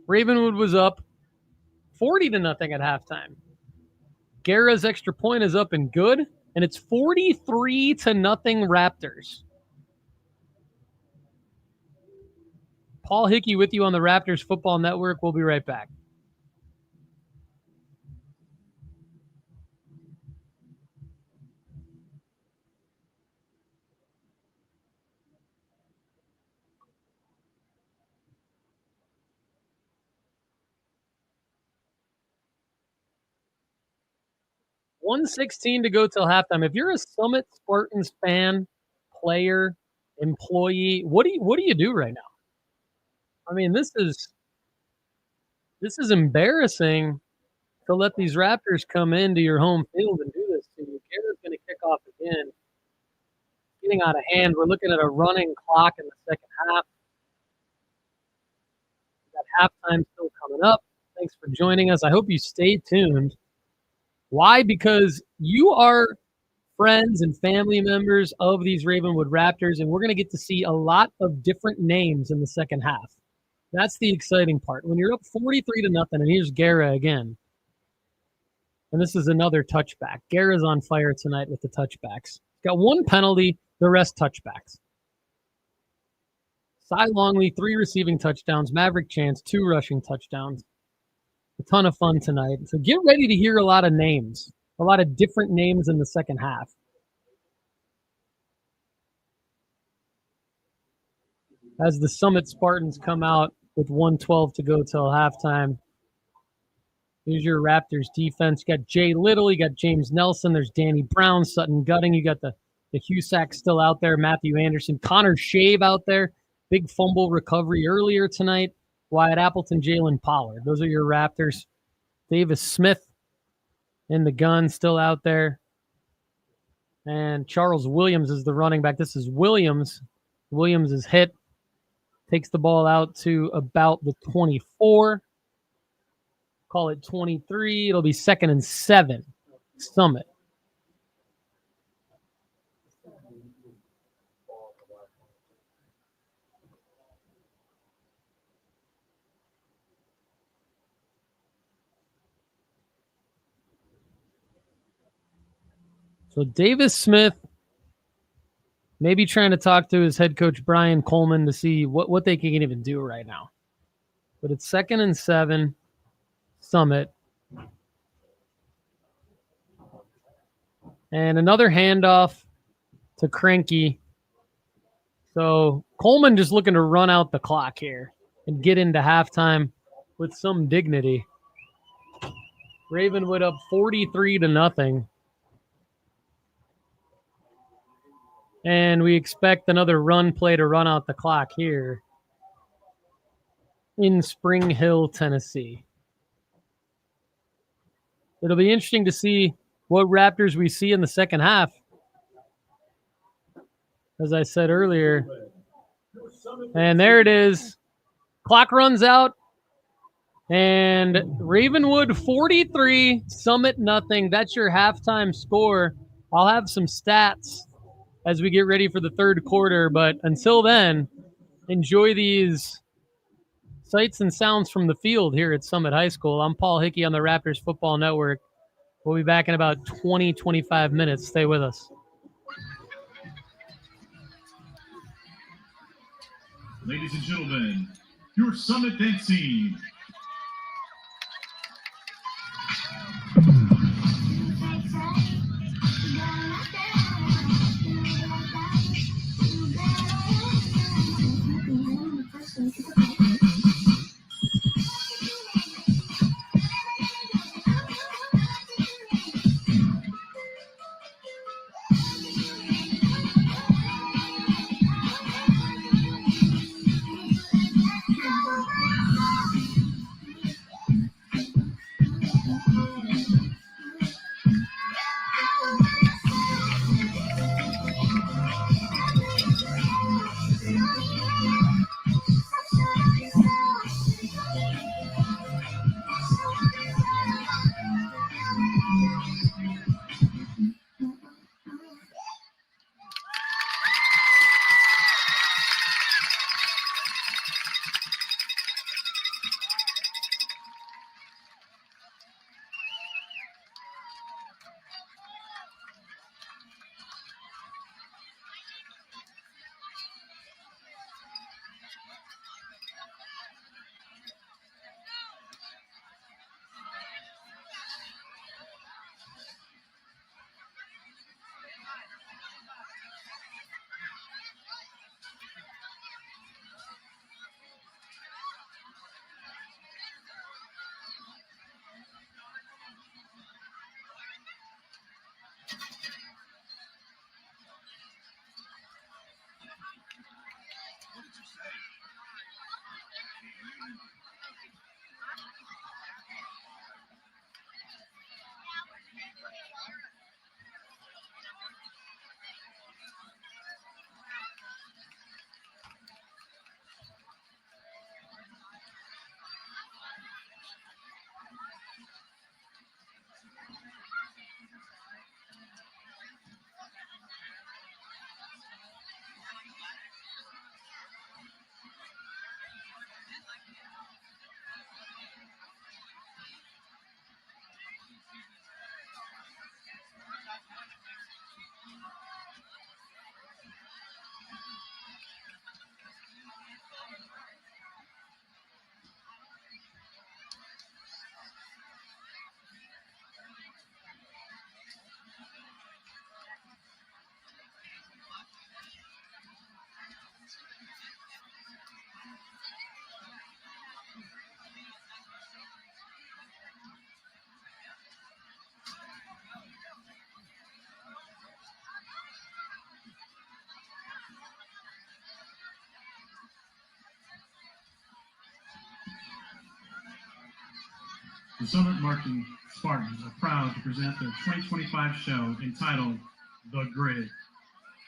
Ravenwood was up 40-0 at halftime. Guerra's extra point is up and good, and it's 43-0 Raptors. Paul Hickey with you on the Raptors Football Network. We'll be right back. $1:16 to go till halftime. If you're a Summit Spartans fan, player, employee, what do you do right now? I mean, this is embarrassing to let these Raptors come into your home field and do this to you. Garrett's going to kick off again. again. Getting out of hand. We're looking at a running clock in the second half. We got halftime still coming up. Thanks for joining us. I hope you stay tuned. Why? Because you are friends and family members of these Ravenwood Raptors, and we're going to get to see a lot of different names in the second half. That's the exciting part. When you're up 43-0, and here's Guerra again. And this is another touchback. Guerra's on fire tonight with the touchbacks. Got one penalty, the rest touchbacks. Cy Longley, 3 receiving touchdowns. Maverick Chance, 2 rushing touchdowns. A ton of fun tonight. So get ready to hear a lot of names, a lot of different names in the second half. As the Summit Spartans come out with 1:12 to go till halftime. Here's your Raptors defense. You got Jay Little, you got James Nelson, there's Danny Brown, Sutton Gutting, you got the Husack still out there, Matthew Anderson, Connor Shave out there, big fumble recovery earlier tonight, Wyatt Appleton, Jalen Pollard. Those are your Raptors. Davis Smith in the gun still out there. And Charles Williams is the running back. This is Williams. Williams is hit. Takes the ball out to about the 24. Call it 23. It'll be 2nd and 7. Summit. So Davis Smith maybe trying to talk to his head coach, Brian Coleman, to see what they can even do right now. But it's 2nd and 7. Summit. And another handoff to Cranky. So Coleman just looking to run out the clock here and get into halftime with some dignity. Ravenwood up 43-0. And we expect another run play to run out the clock here in Spring Hill, Tennessee. It'll be interesting to see what Raptors we see in the second half. As I said earlier. And there it is. Clock runs out. And Ravenwood 43, Summit nothing. That's your halftime score. I'll have some stats as we get ready for the third quarter. But until then, enjoy these sights and sounds from the field here at Summit High School. I'm Paul Hickey on the Raptors Football Network. We'll be back in about 20-25 minutes. Stay with us. Ladies and gentlemen, your Summit dancing. The Summit Marching Spartans are proud to present their 2025 show entitled The Grid.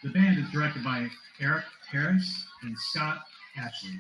The band is directed by Eric Harris and Scott Ashley.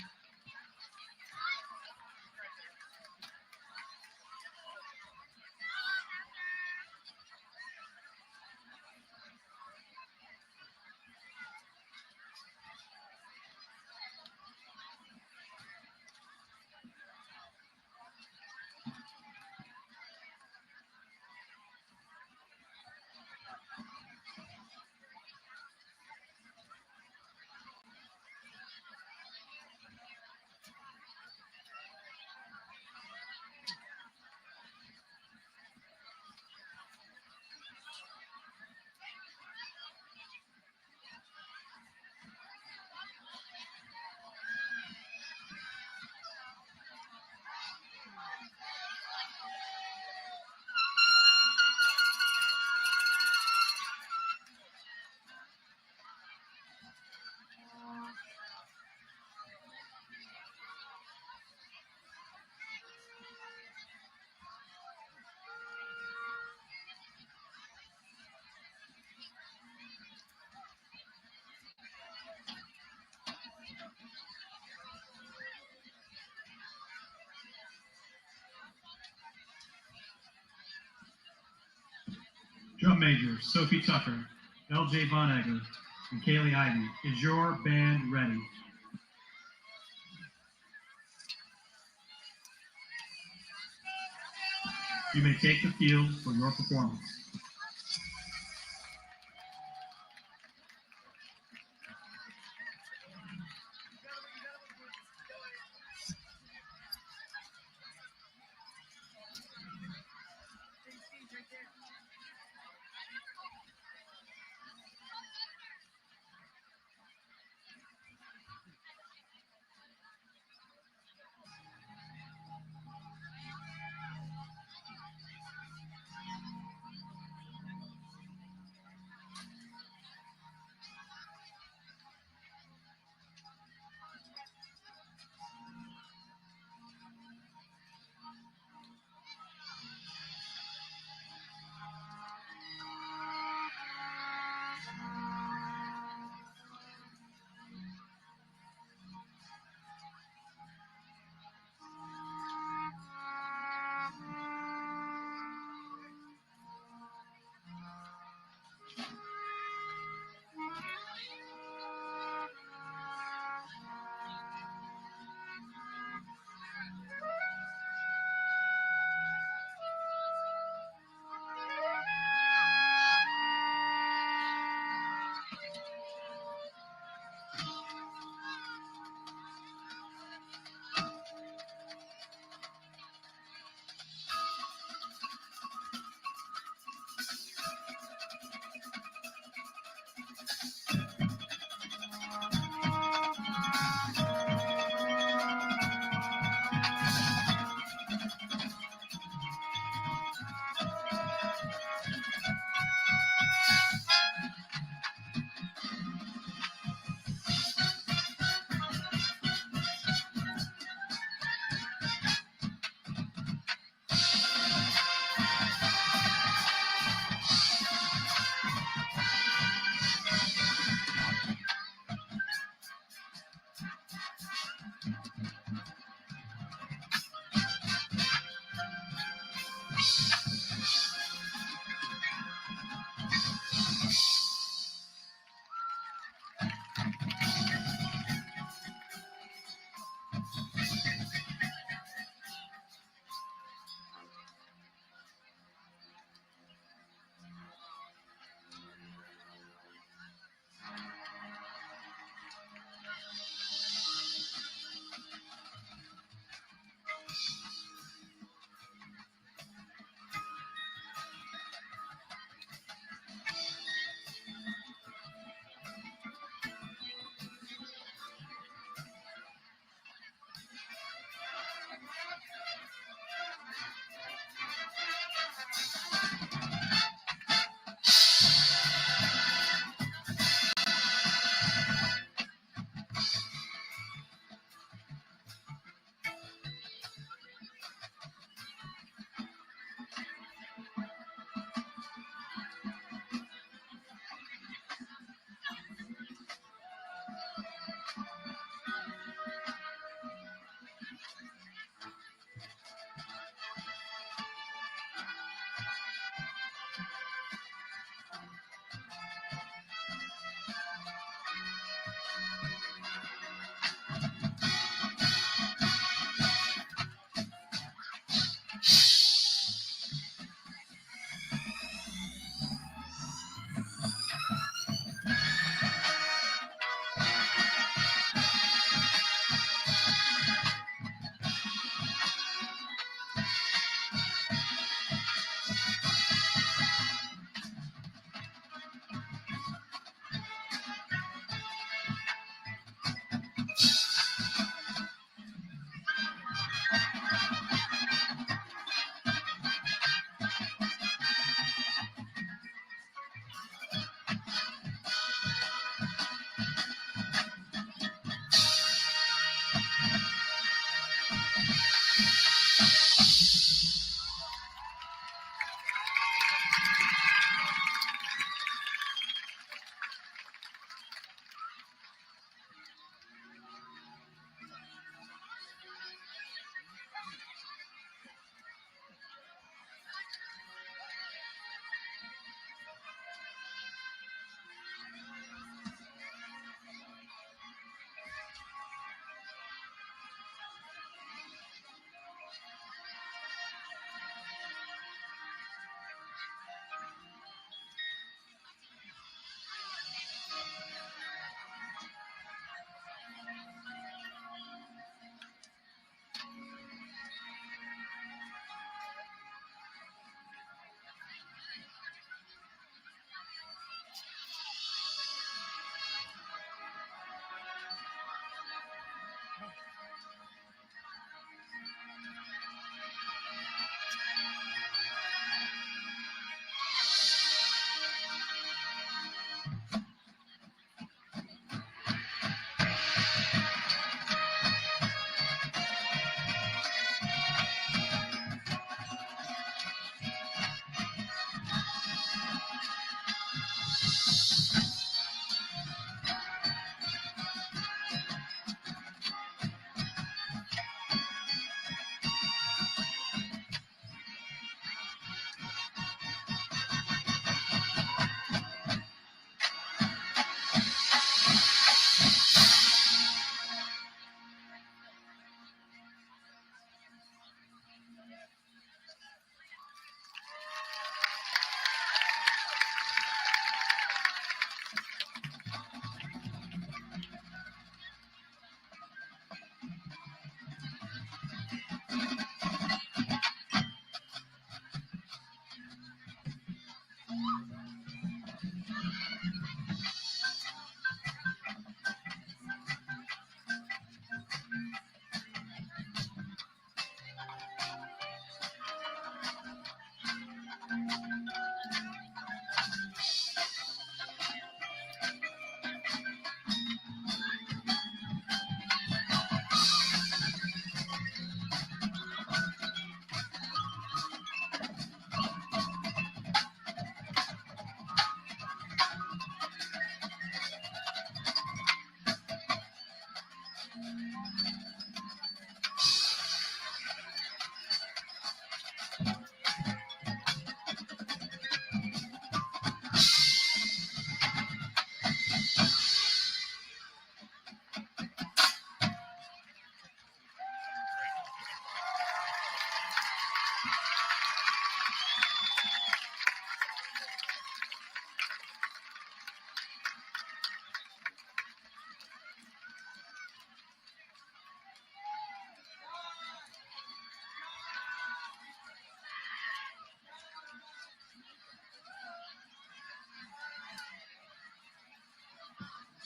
Drum major Sophie Tucker, LJ Von Egger, and Kaylee Ivy. Is your band ready? You may take the field for your performance.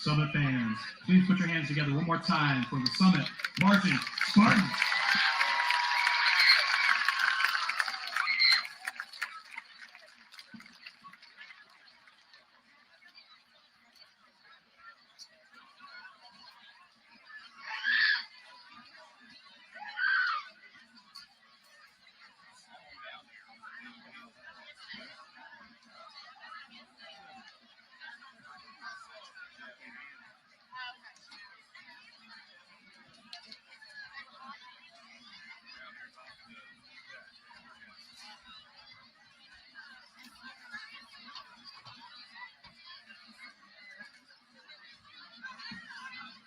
Summit fans, please put your hands together one more time for the Summit Marching Spartans.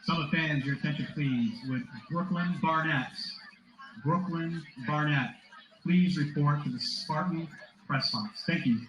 Summit fans, your attention please, with Brooklyn Barnett. Brooklyn Barnett, please report to the Spartan press box. Thank you.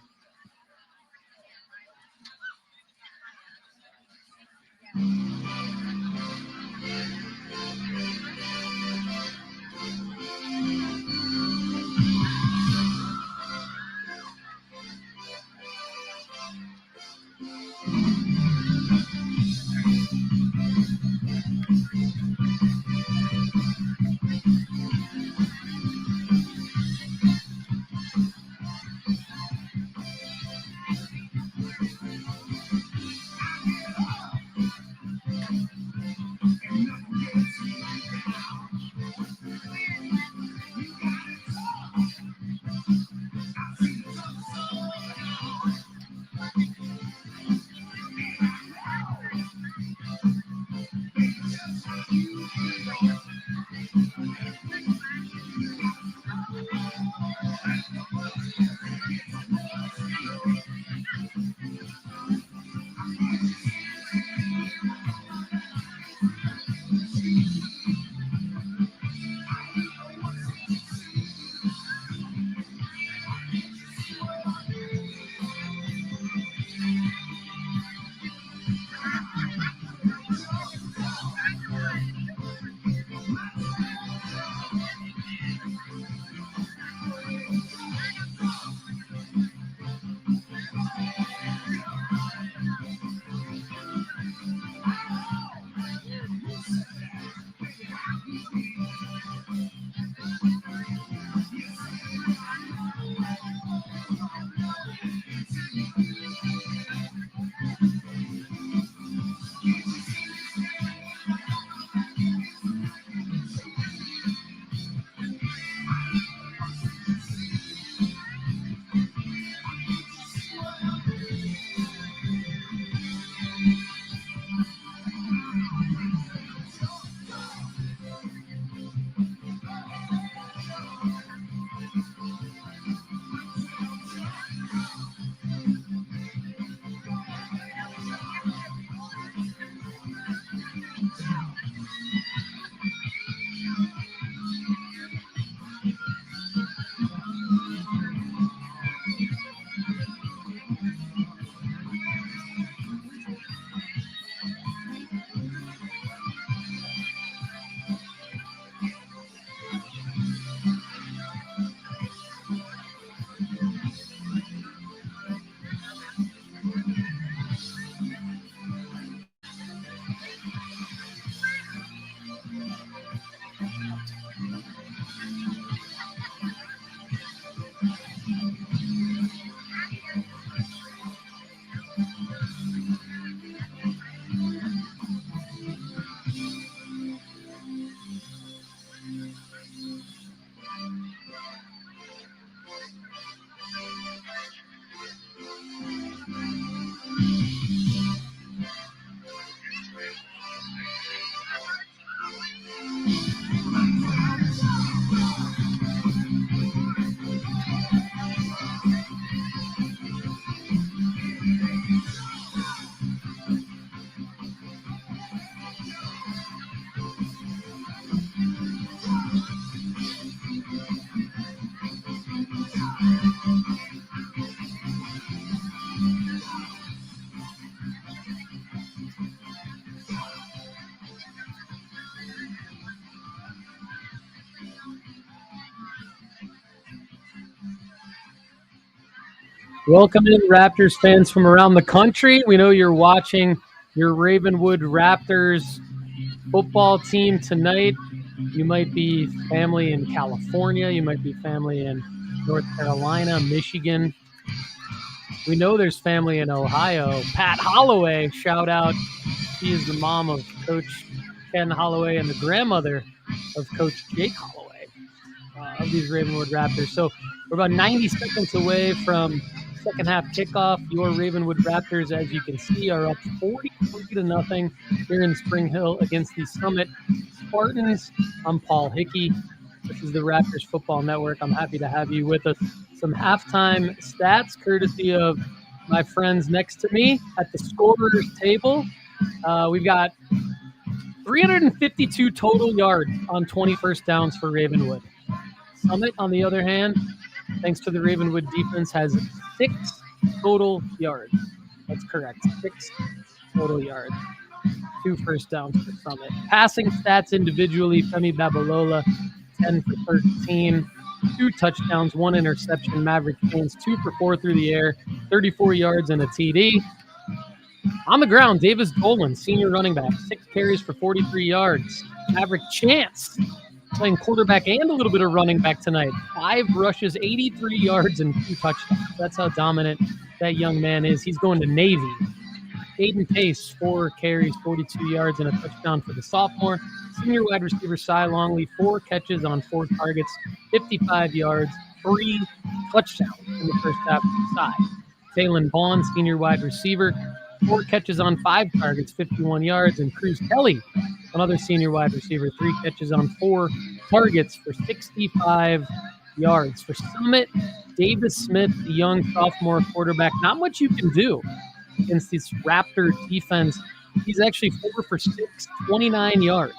Welcome in, Raptors fans from around the country. We know you're watching your Ravenwood Raptors football team tonight. You might be family in California. You might be family in North Carolina, Michigan. We know there's family in Ohio. Pat Holloway, shout out. She is the mom of Coach Ken Holloway and the grandmother of Coach Jake Holloway of these Ravenwood Raptors. So we're about 90 seconds away from second half kickoff. Your Ravenwood Raptors, as you can see, are up 43-0 here in Spring Hill against the Summit Spartans. I'm Paul Hickey. This is the Raptors Football Network. I'm happy to have you with us. Some halftime stats courtesy of my friends next to me at the scorer's table. We've got 352 total yards on 20 first downs for Ravenwood. Summit, on the other hand, thanks to the Ravenwood defense, has 6 total yards. That's correct. 6 total yards. 2 first downs for Summit. Passing stats individually, Femi Babalola, 10 for 13. 2 touchdowns, 1 interception. Maverick Chains, 2 for 4 through the air, 34 yards and a TD. On the ground, Davis Dolan, senior running back, 6 carries for 43 yards. Maverick Chance, playing quarterback and a little bit of running back tonight. 5 rushes, 83 yards, and 2 touchdowns. That's how dominant that young man is. He's going to Navy. Aiden Pace, 4 carries, 42 yards, and a touchdown for the sophomore. Senior wide receiver Cy Longley, 4 catches on 4 targets, 55 yards, 3 touchdowns in the first half of the Cy. Taylon Bond, senior wide receiver, 4 catches on 5 targets, 51 yards, and Cruz Kelly, another senior wide receiver, 3 catches on 4 targets for 65 yards. For Summit, Davis Smith, the young sophomore quarterback, not much you can do against this Raptor defense. He's actually 4 for 6, 29 yards.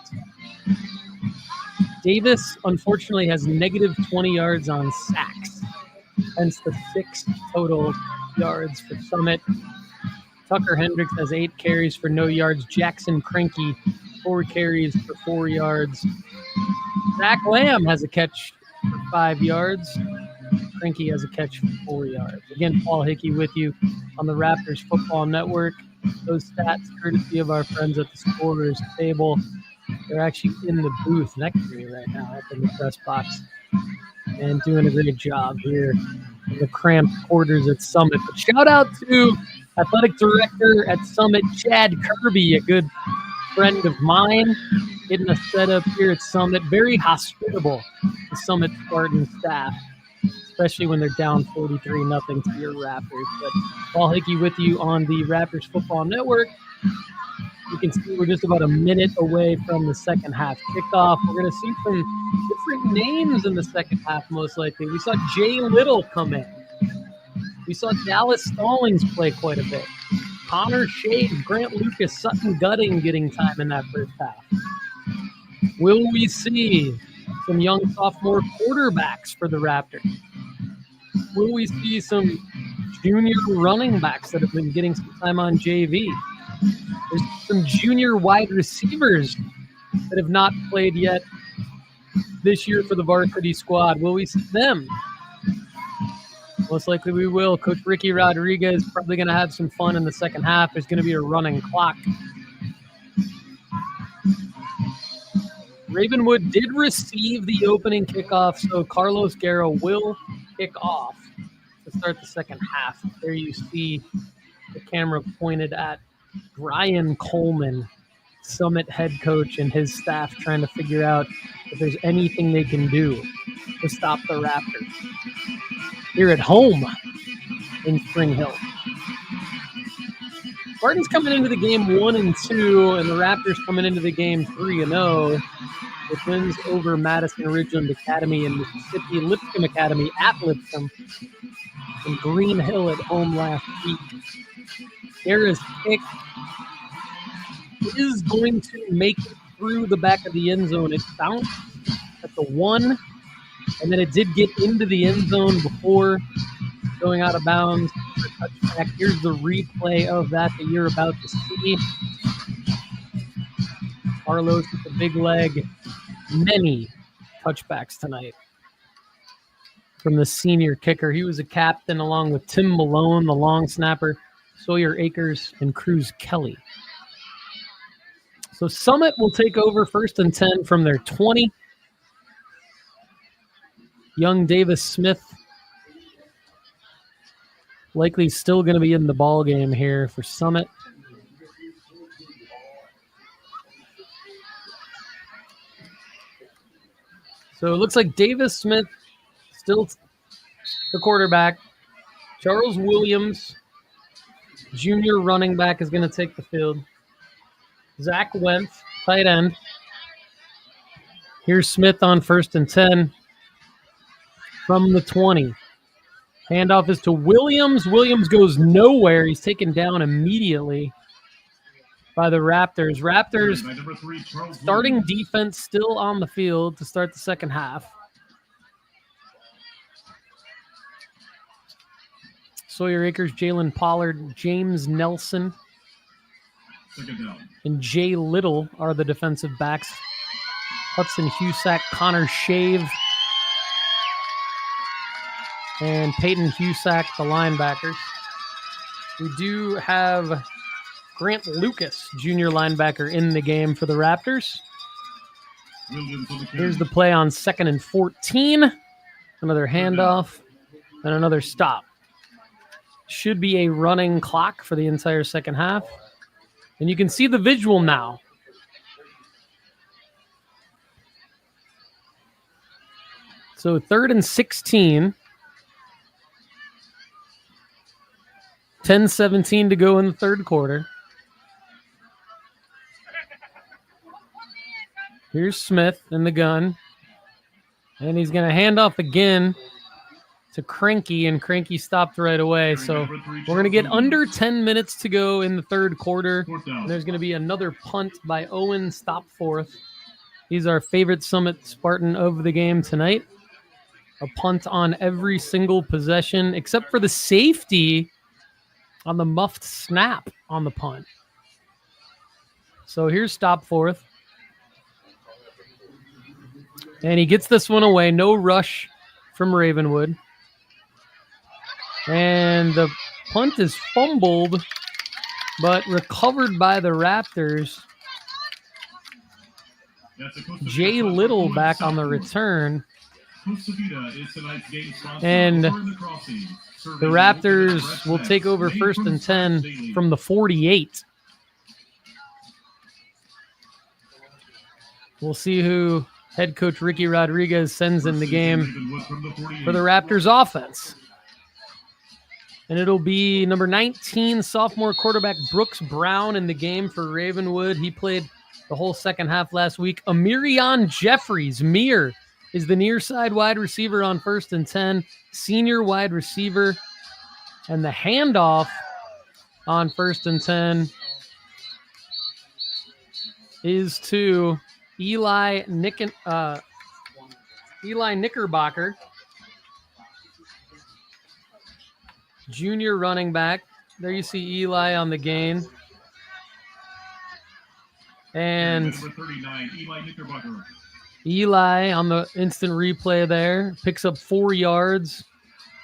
Davis, unfortunately, has negative 20 yards on sacks, hence the 6 total yards for Summit. Tucker Hendricks has 8 carries for no yards. Jackson Cranky, 4 carries for 4 yards. Zach Lamb has a catch for 5 yards. Cranky has a catch for 4 yards. Again, Paul Hickey with you on the Raptors Football Network. Those stats courtesy of our friends at the scorer's table. They're actually in the booth next to me right now up in the press box and doing a great job here in the cramped quarters at Summit. But shout out to athletic director at Summit, Chad Kirby, a good friend of mine, getting us set up here at Summit. Very hospitable, the Summit Spartan staff, especially when they're down 43-0 to your Raptors. But Paul Hickey with you on the Raptors Football Network. You can see we're just about a minute away from the second half kickoff. We're going to see some different names in the second half, most likely. We saw Jay Little come in. We saw Dallas Stallings play quite a bit. Connor Shade, Grant Lucas, Sutton Gutting getting time in that first half. Will we see some young sophomore quarterbacks for the Raptors? Will we see some junior running backs that have been getting some time on JV? There's some junior wide receivers that have not played yet this year for the varsity squad. Will we see them? Most likely we will. Coach Ricky Rodriguez probably going to have some fun in the second half. There's going to be a running clock. Ravenwood did receive the opening kickoff, so Carlos Guerra will kick off to start the second half. There you see the camera pointed at Brian Coleman, Summit head coach, and his staff trying to figure out if there's anything they can do to stop the Raptors here at home in Spring Hill. Spartans coming into the game 1-2, and the Raptors coming into the game 3-0 with wins over Madison Ridgeland Academy and Mississippi Lipscomb Academy at Lipscomb, and Green Hill at home last week. Guerra's kick is going to make it through the back of the end zone. It bounced at the 1, and then it did get into the end zone before going out of bounds for a touchback. Here's the replay of that you're about to see. Carlos with the big leg. Many touchbacks tonight. from the senior kicker. He was a captain along with Tim Malone, the long snapper, Sawyer Akers, and Cruz Kelly. So Summit will take over 1st and 10 from their 20. Young Davis Smith likely still going to be in the ball game here for Summit. So it looks like Davis Smith still the quarterback. Charles Williams, junior running back, is going to take the field. Zach Wentz, tight end. Here's Smith on 1st and 10 from the 20. Handoff is to Williams. Williams goes nowhere. He's taken down immediately by the Raptors. Raptors starting defense still on the field to start the second half. Sawyer Akers, Jalen Pollard, James Nelson, and Jay Little are the defensive backs. Hudson Husak, Connor Shave, and Peyton Husak, the linebackers. We do have Grant Lucas, junior linebacker, in the game for the Raptors. Here's the play on 2nd and 14. Another handoff and another stop. Should be a running clock for the entire second half. And you can see the visual now. So 3rd and 16. 10-17 to go in the third quarter. Here's Smith in the gun. And he's going to hand off again to Cranky, and Cranky stopped right away. So we're going to get under 10 minutes to go in the third quarter. And there's going to be another punt by Owen Stopforth. He's our favorite Summit Spartan of the game tonight. A punt on every single possession, except for the safety on the muffed snap on the punt. So here's Stopforth. And he gets this one away. No rush from Ravenwood. And the punt is fumbled, but recovered by the Raptors. Jay Little back on the return. And the Raptors will take over 1st and 10 from the 48. We'll see who head coach Ricky Rodriguez sends in the game for the Raptors offense. And it'll be number 19, sophomore quarterback Brooks Brown in the game for Ravenwood. He played the whole second half last week. Amirion Jeffries, Mir, is the near side wide receiver on 1st and 10, senior wide receiver. And the handoff on 1st and 10 is to Eli Knickerbocker, junior running back. There you see Eli on the gain. And Eli on the instant replay there picks up 4 yards.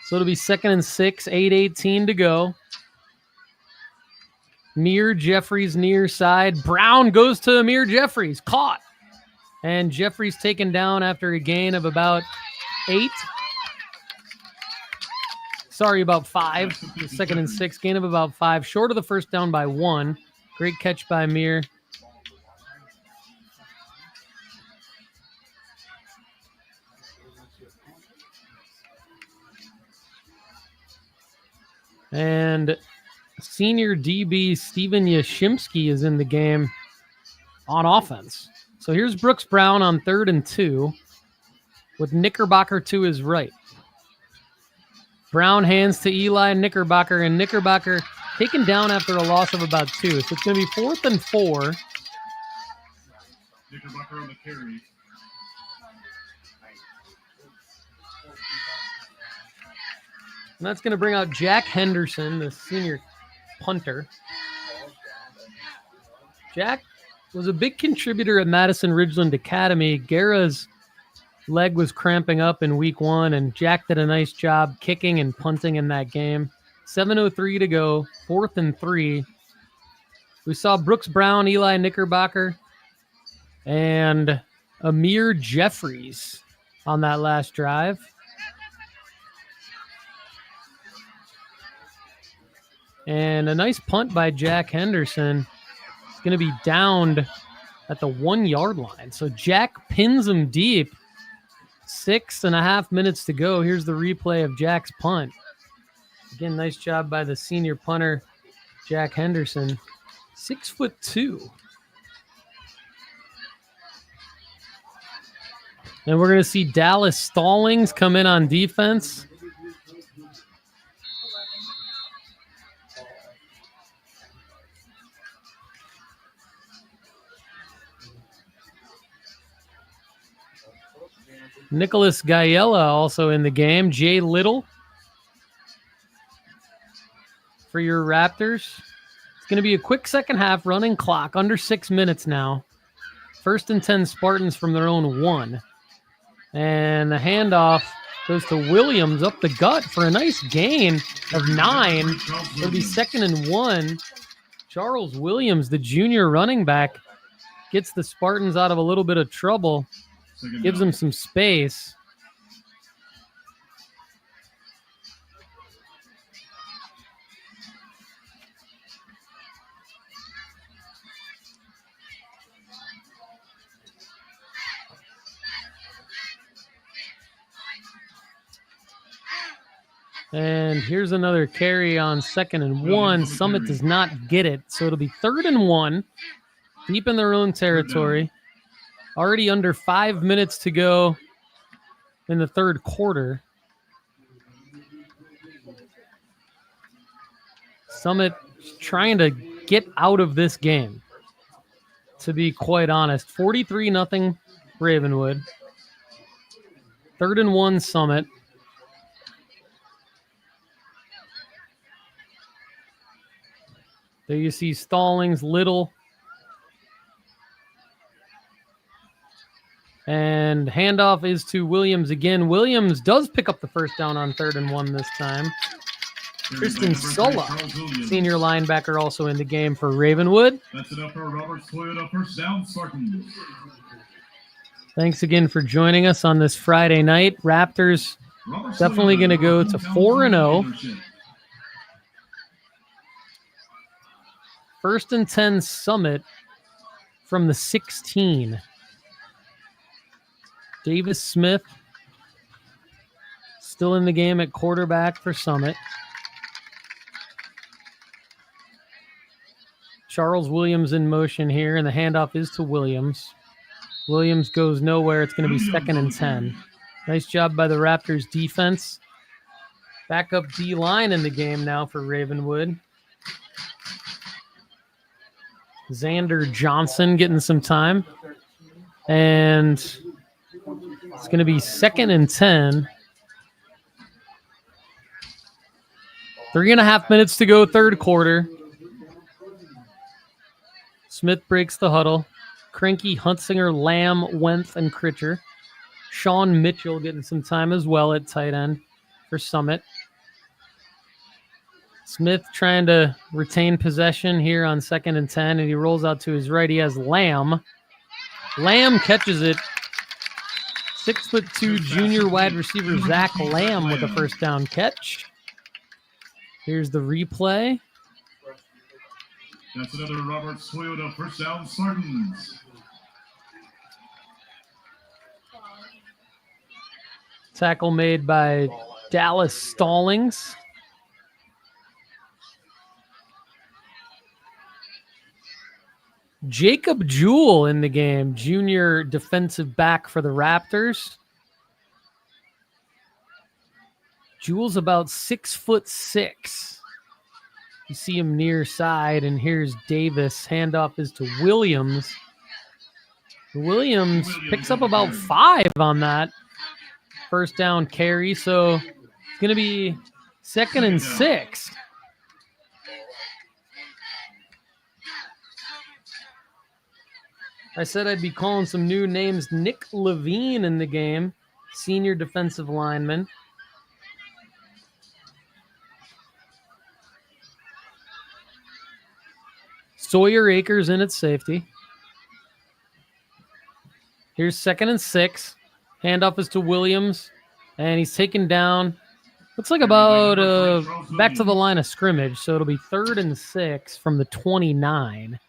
So it'll be 2nd and 6, 8:18 to go. Near Jeffries, near side. Brown goes to Amir Jeffries. Caught. And Jeffries taken down after a gain of about 8. Sorry, about 5. 2nd and 6, gain of about 5. Short of the first down by 1. Great catch by Amir. And senior DB Steven Yashimsky is in the game on offense. So here's Brooks Brown on 3rd and 2 with Knickerbocker to his right. Brown hands to Eli Knickerbocker, and Knickerbocker taken down after a loss of about 2. So it's going to be 4th and 4. Knickerbocker on the carry. And that's going to bring out Jack Henderson, the senior punter. Jack was a big contributor at Madison Ridgeland Academy. Guerra's leg was cramping up in week 1, and Jack did a nice job kicking and punting in that game. 7:03 to go, 4th and 3. We saw Brooks Brown, Eli Knickerbocker, and Amir Jeffries on that last drive. And a nice punt by Jack Henderson. It's going to be downed at the 1-yard line. So Jack pins him deep. 6.5 minutes to go. Here's the replay of Jack's punt. Again, nice job by the senior punter, Jack Henderson. 6'2". And we're going to see Dallas Stallings come in on defense. Nicholas Gaiella also in the game. Jay Little for your Raptors. It's going to be a quick second half, running clock, under 6 minutes now. 1st and 10 Spartans from their own 1. And the handoff goes to Williams up the gut for a nice gain of 9. It'll be 2nd and 1. Charles Williams, the junior running back, gets the Spartans out of a little bit of trouble. Gives them some space. And here's another carry on 2nd and 1. Summit does not get it, so it'll be 3rd and 1, deep in their own territory. Already under 5 minutes to go in the 3rd quarter. Summit trying to get out of this game, to be quite honest. 43-0 Ravenwood. 3rd and 1 Summit. There you see Stallings, Little. And handoff is to Williams again. Williams does pick up the first down on 3rd and 1 this time. Tristan Sulla, senior linebacker, also in the game for Ravenwood. That's enough for Roberts Toyota first down, Spartans. Thanks again for joining us on this Friday night. Raptors definitely going to go to 4-0. 1st and 10 Summit from the 16. Davis Smith still in the game at quarterback for Summit. Charles Williams in motion here, and the handoff is to Williams. Williams goes nowhere. It's going to be 2nd and 10. Nice job by the Raptors defense. Backup D-line in the game now for Ravenwood. Xander Johnson getting some time. And it's going to be 2nd and 10. 3.5 minutes to go, 3rd quarter. Smith breaks the huddle. Cranky, Huntsinger, Lamb, Wenth, and Critcher. Sean Mitchell getting some time as well at tight end for Summit. Smith trying to retain possession here on 2nd and 10, and he rolls out to his right. He has Lamb. Lamb catches it. 6'2" junior wide receiver Zach Lamb with a first down catch. Here's the replay. That's another Roberts Toyota first down, Spartans. Tackle made by Dallas Stallings. Jacob Jewell in the game, junior defensive back for the Raptors. Jewell's about 6'6". You see him near side, and here's Davis. Handoff is to Williams. Williams picks up about 5 on that first down carry, so it's going to be 2nd and 6. I said I'd be calling some new names. Nick Levine in the game, senior defensive lineman. Sawyer Akers in at safety. Here's 2nd and 6. Handoff is to Williams, and he's taken down. Looks like about back to the line of scrimmage, so it'll be 3rd and 6 from the 29.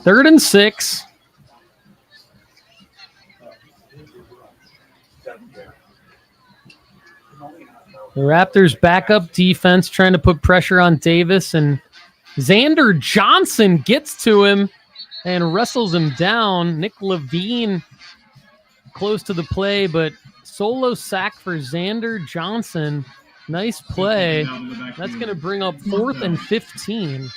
Third and 6. The Raptors backup defense trying to put pressure on Davis, and Xander Johnson gets to him and wrestles him down. Nick Levine close to the play, but solo sack for Xander Johnson. Nice play. That's going to bring up 4th and 15.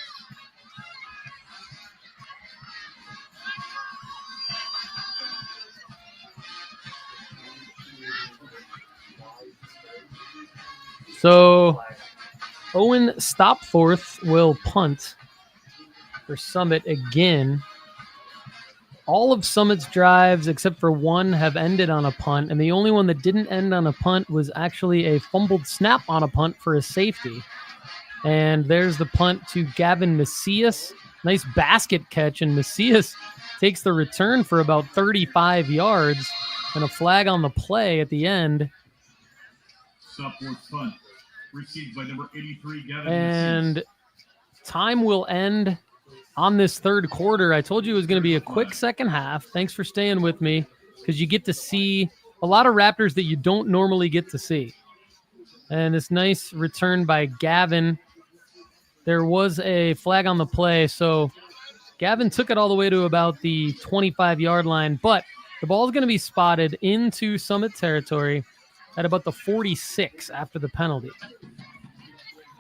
So Owen Stopforth will punt for Summit again. All of Summit's drives, except for one, have ended on a punt, and the only one that didn't end on a punt was actually a fumbled snap on a punt for a safety. And there's the punt to Gavin Macias. Nice basket catch, and Macias takes the return for about 35 yards, and a flag on the play at the end. Stopworth punt. Received by number 83, Gavin And Macias. time will end on this third quarter. I told you it was going to be a quick second half. Thanks for staying with me, because you get to see a lot of Raptors that you don't normally get to see. And this nice return by Gavin. There was a flag on the play, so Gavin took it all the way to about the 25-yard line, but the ball is going to be spotted into Summit territory at about the 46 after the penalty.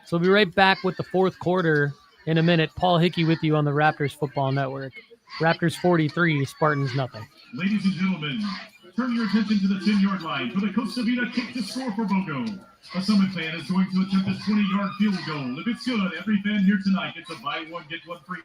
So we'll be right back with the fourth quarter in a minute. Paul Hickey with you on the Raptors Football Network. Raptors 43, Spartans nothing. Ladies and gentlemen, turn your attention to the 10-yard line for the Costa Vida kick to score for Bogo. A Summit fan is going to attempt a 20-yard field goal. If it's good, every fan here tonight gets a buy one, get one free.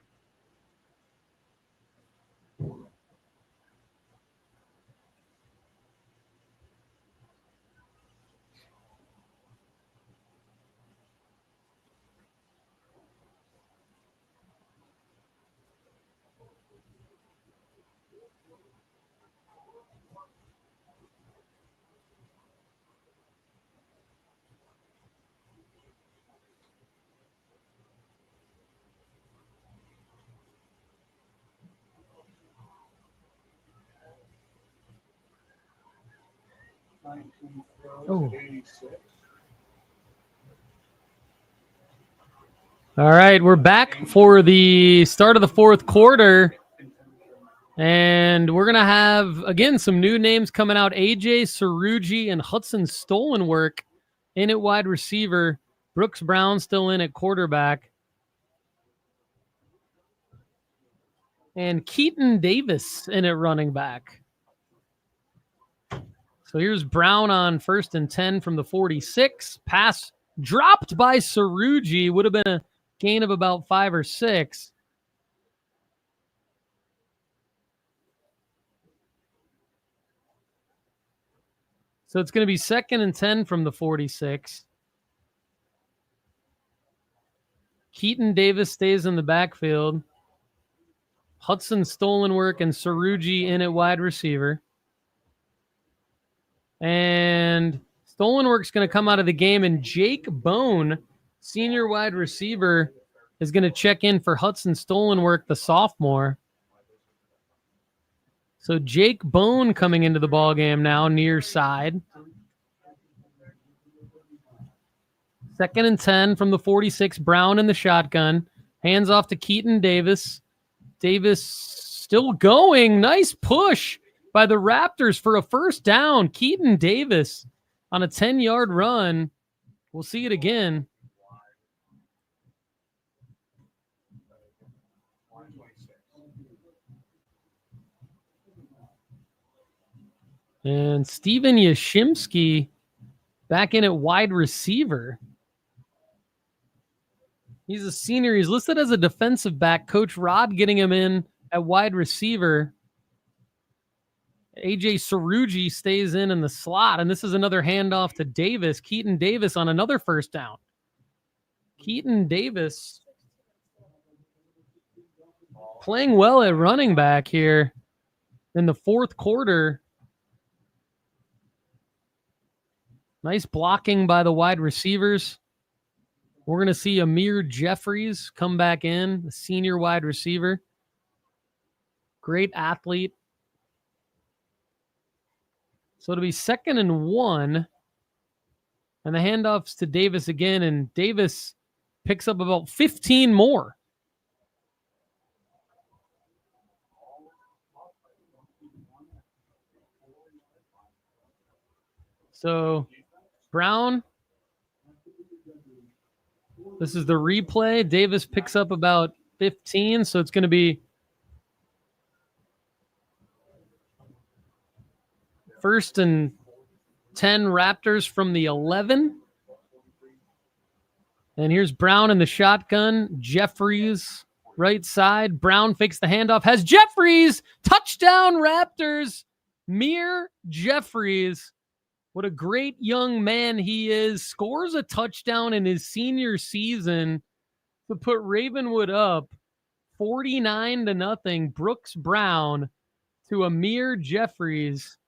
Oh. All right, we're back for the start of the fourth quarter. And we're going to have, again, some new names coming out. AJ Sarugi and Hudson Stolenwork in at wide receiver. Brooks Brown still in at quarterback. And Keaton Davis in at running back. So here's Brown on 1st and 10 from the 46. Pass dropped by Sarugi. Would have been a gain of about 5 or 6. So it's going to be 2nd and 10 from the 46. Keaton Davis stays in the backfield. Hudson Stolenwork and Sarugi in at wide receiver. And Stolenwork's going to come out of the game, and Jake Bone, senior wide receiver, is going to check in for Hudson Stolenwork, the sophomore. So Jake Bone coming into the ballgame now, near side. 2nd and 10 from the 46. Brown in the shotgun. Hands off to Keaton Davis. Davis still going. Nice push by the Raptors for a first down. Keaton Davis on a 10-yard run. We'll see it again. And Steven Yashimski back in at wide receiver. He's a senior. He's listed as a defensive back. Coach Rod getting him in at wide receiver. AJ Sarugi stays in the slot, and this is another handoff to Davis. Keaton Davis on another first down. Keaton Davis playing well at running back here in the fourth quarter. Nice blocking by the wide receivers. We're going to see Amir Jeffries come back in, the senior wide receiver. Great athlete. So it'll be 2nd and 1. And the handoffs to Davis again, and Davis picks up about 15 more. So Brown, this is the replay. Davis picks up about 15, so it's going to be 1st and 10 Raptors from the 11. And here's Brown in the shotgun. Jeffries, right side. Brown fakes the handoff. Has Jeffries. Touchdown Raptors. Mir Jeffries. What a great young man he is. Scores a touchdown in his senior season to put Ravenwood up 49-0. Brooks Brown to Amir Jeffries.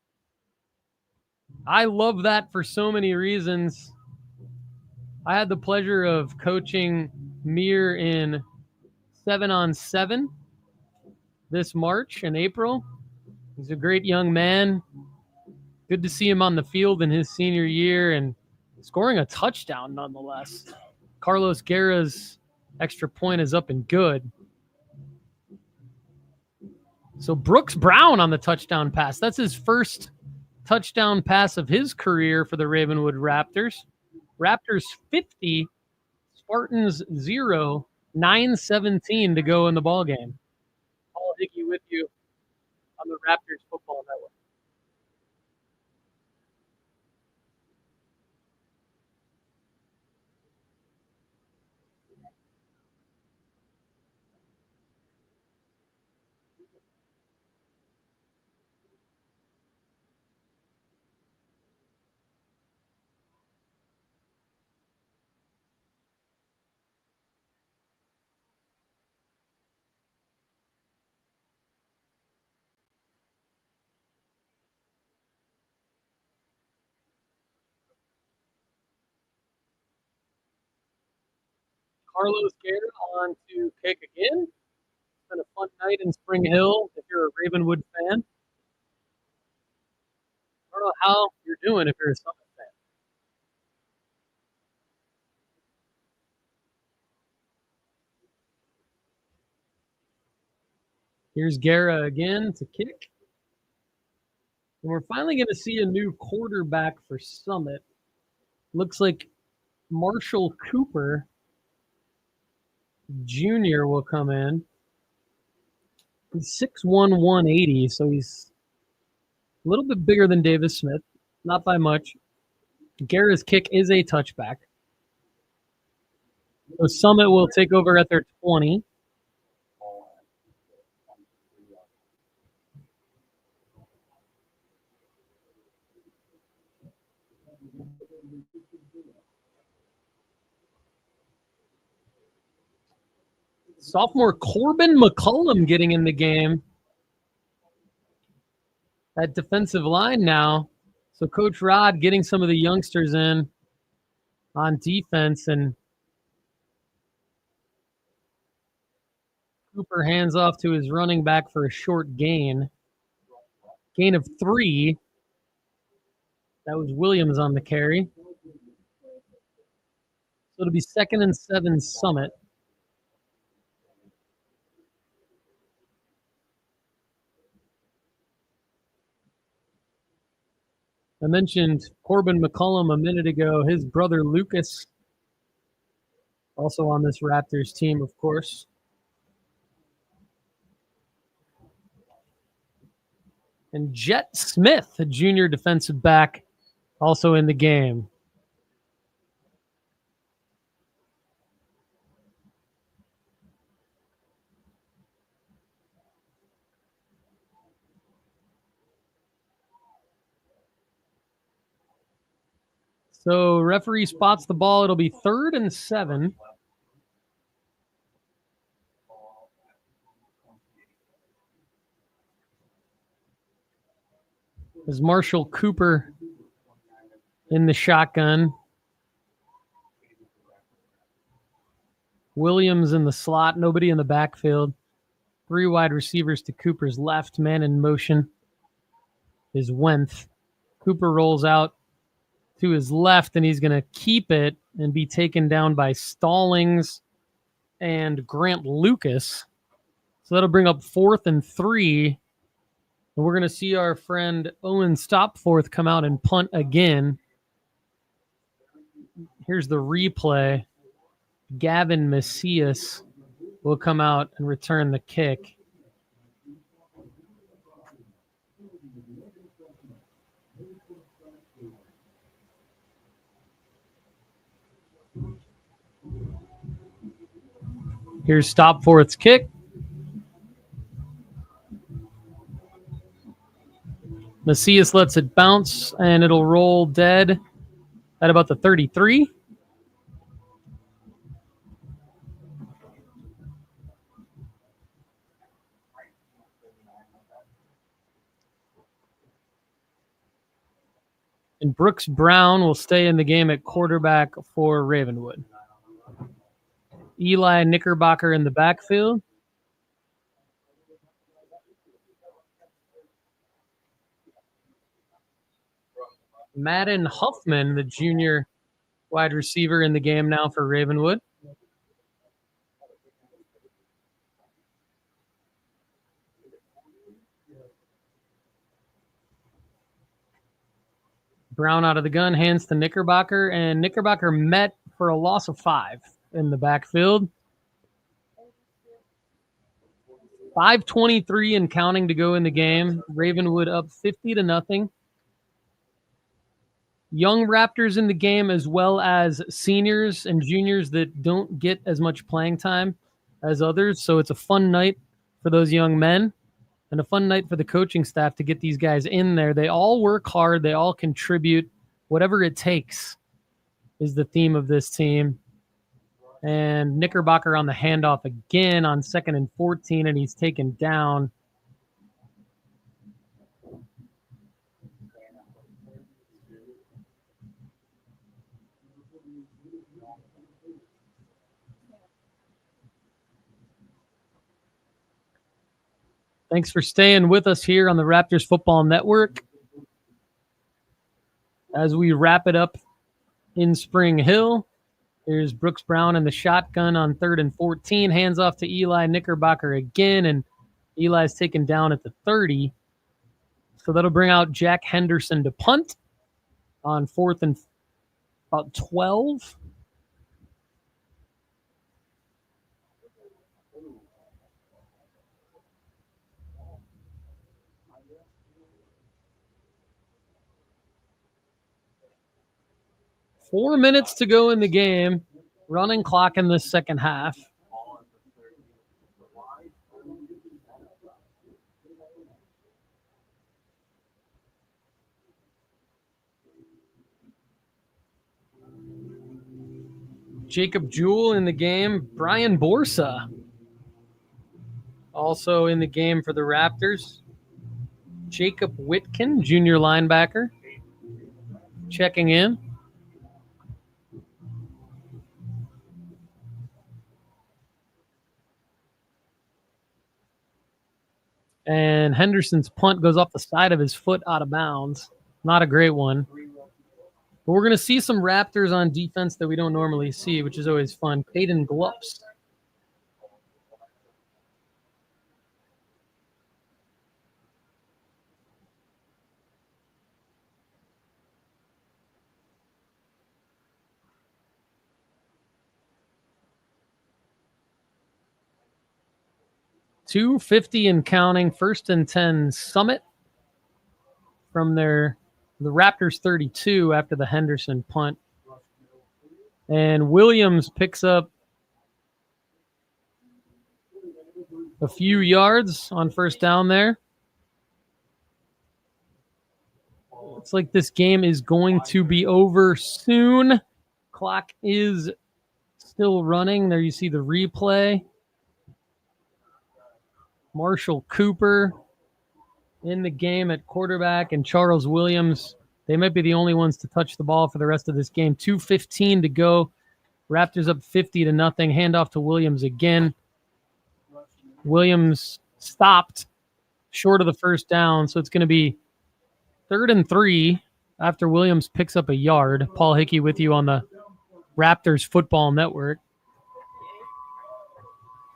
I love that for so many reasons. I had the pleasure of coaching Mir in 7-on-7 this March and April. He's a great young man. Good to see him on the field in his senior year and scoring a touchdown nonetheless. Carlos Guerra's extra point is up and good. So Brooks Brown on the touchdown pass. That's his first touchdown pass of his career for the Ravenwood Raptors. Raptors 50, Spartans 0, 9:17 to go in the ballgame. Paul Hickey with you on the Raptors Football Network. Carlos Guerra on to kick again. It's been a fun night in Spring Hill if you're a Ravenwood fan. I don't know how you're doing if you're a Summit fan. Here's Guerra again to kick. And we're finally going to see a new quarterback for Summit. Looks like Marshall Cooper Jr. will come in. He's 6'1", 180, so he's a little bit bigger than Davis Smith, not by much. Guerra's kick is a touchback. So Summit will take over at their 20. Sophomore Corbin McCullum getting in the game at defensive line now. So Coach Rod getting some of the youngsters in on defense, and Cooper hands off to his running back for a short gain. Gain of 3. That was Williams on the carry. So it'll be 2nd and 7 Summit. I mentioned Corbin McCullum a minute ago. His brother Lucas, also on this Raptors team, of course. And Jet Smith, a junior defensive back, also in the game. So referee spots the ball. It'll be 3rd and 7. As Marshall Cooper in the shotgun. Williams in the slot. Nobody in the backfield. 3 wide receivers to Cooper's left. Man in motion is Wentz. Cooper rolls out to his left, and he's going to keep it and be taken down by Stallings and Grant Lucas. So that'll bring up 4th and 3. And we're going to see our friend Owen Stopforth come out and punt again. Here's the replay. Gavin Macias will come out and return the kick. Here's Stopforth's kick. Macias lets it bounce, and it'll roll dead at about the 33. And Brooks Brown will stay in the game at quarterback for Ravenwood. Eli Knickerbocker in the backfield. Madden Huffman, the junior wide receiver in the game now for Ravenwood. Brown out of the gun, hands to Knickerbocker, and Knickerbocker met for a loss of 5 in the backfield. 5:23 and counting to go in the game. Ravenwood up 50-0. Young Raptors in the game, as well as seniors and juniors that don't get as much playing time as others. So it's a fun night for those young men and a fun night for the coaching staff to get these guys in there. They all work hard. They all contribute. Whatever it takes is the theme of this team. And Knickerbocker on the handoff again on 2nd and 14, and he's taken down. Thanks for staying with us here on the Raptors Football Network as we wrap it up in Spring Hill. Here's Brooks Brown in the shotgun on 3rd and 14. Hands off to Eli Knickerbocker again, and Eli's taken down at the 30. So that'll bring out Jack Henderson to punt on 4th and about 12. Four minutes to go in the game. Running clock in the second half. Jacob Jewell in the game. Brian Borsa also in the game for the Raptors. Jacob Whitkin, junior linebacker, checking in. And Henderson's punt goes off the side of his foot out of bounds. Not a great one. But we're going to see some Raptors on defense that we don't normally see, which is always fun. Peyton Glups. .250 and counting. 1st and 10 Summit. from the Raptors 32 after the Henderson punt. And Williams picks up a few yards on first down there. Looks like this game is going to be over soon. Clock is still running. There you see the replay. Marshall Cooper in the game at quarterback, and Charles Williams. They might be the only ones to touch the ball for the rest of this game. 2:15 to go. Raptors up 50-0. Handoff to Williams again. Williams stopped short of the first down, so it's going to be 3rd and 3 after Williams picks up a yard. Paul Hickey with you on the Raptors Football Network.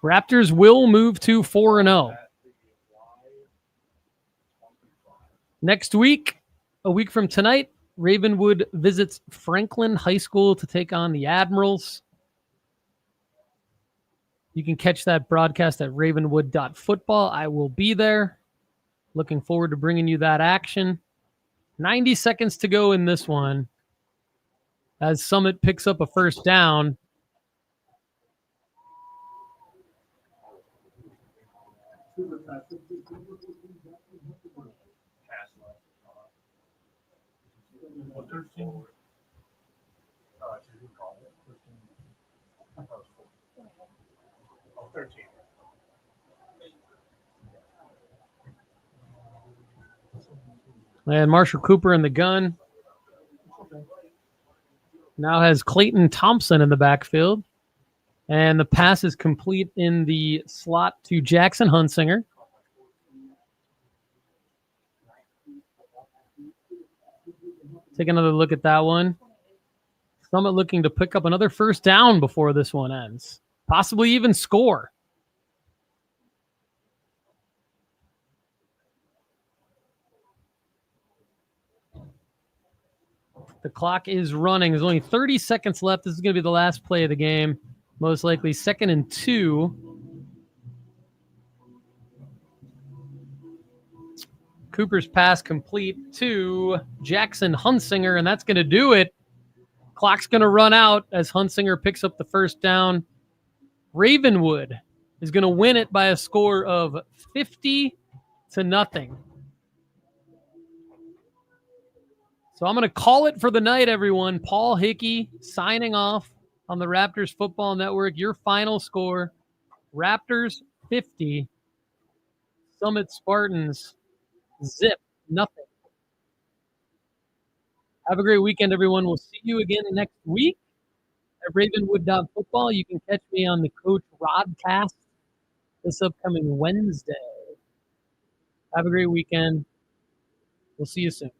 Raptors will move to 4-0. Next week, a week from tonight, Ravenwood visits Franklin High School to take on the Admirals. You can catch that broadcast at ravenwood.football. I will be there. Looking forward to bringing you that action. 90 seconds to go in this one as Summit picks up a first down. And Marshall Cooper in the gun. Now has Clayton Thompson in the backfield. And the pass is complete in the slot to Jackson Hunsinger. Take another look at that one. Summit looking to pick up another first down before this one ends. Possibly even score. The clock is running. There's only 30 seconds left. This is going to be the last play of the game. Most likely 2nd and 2. Cooper's pass complete to Jackson Hunsinger, and that's going to do it. Clock's going to run out as Hunsinger picks up the first down. Ravenwood is going to win it by a score of 50-0. So I'm going to call it for the night, everyone. Paul Hickey signing off on the Raptors Football Network. Your final score, Raptors 50, Summit Spartans zip, nothing. Have a great weekend, everyone. We'll see you again next week at Ravenwood.football. You can catch me on the Coach Rodcast this upcoming Wednesday. Have a great weekend. We'll see you soon.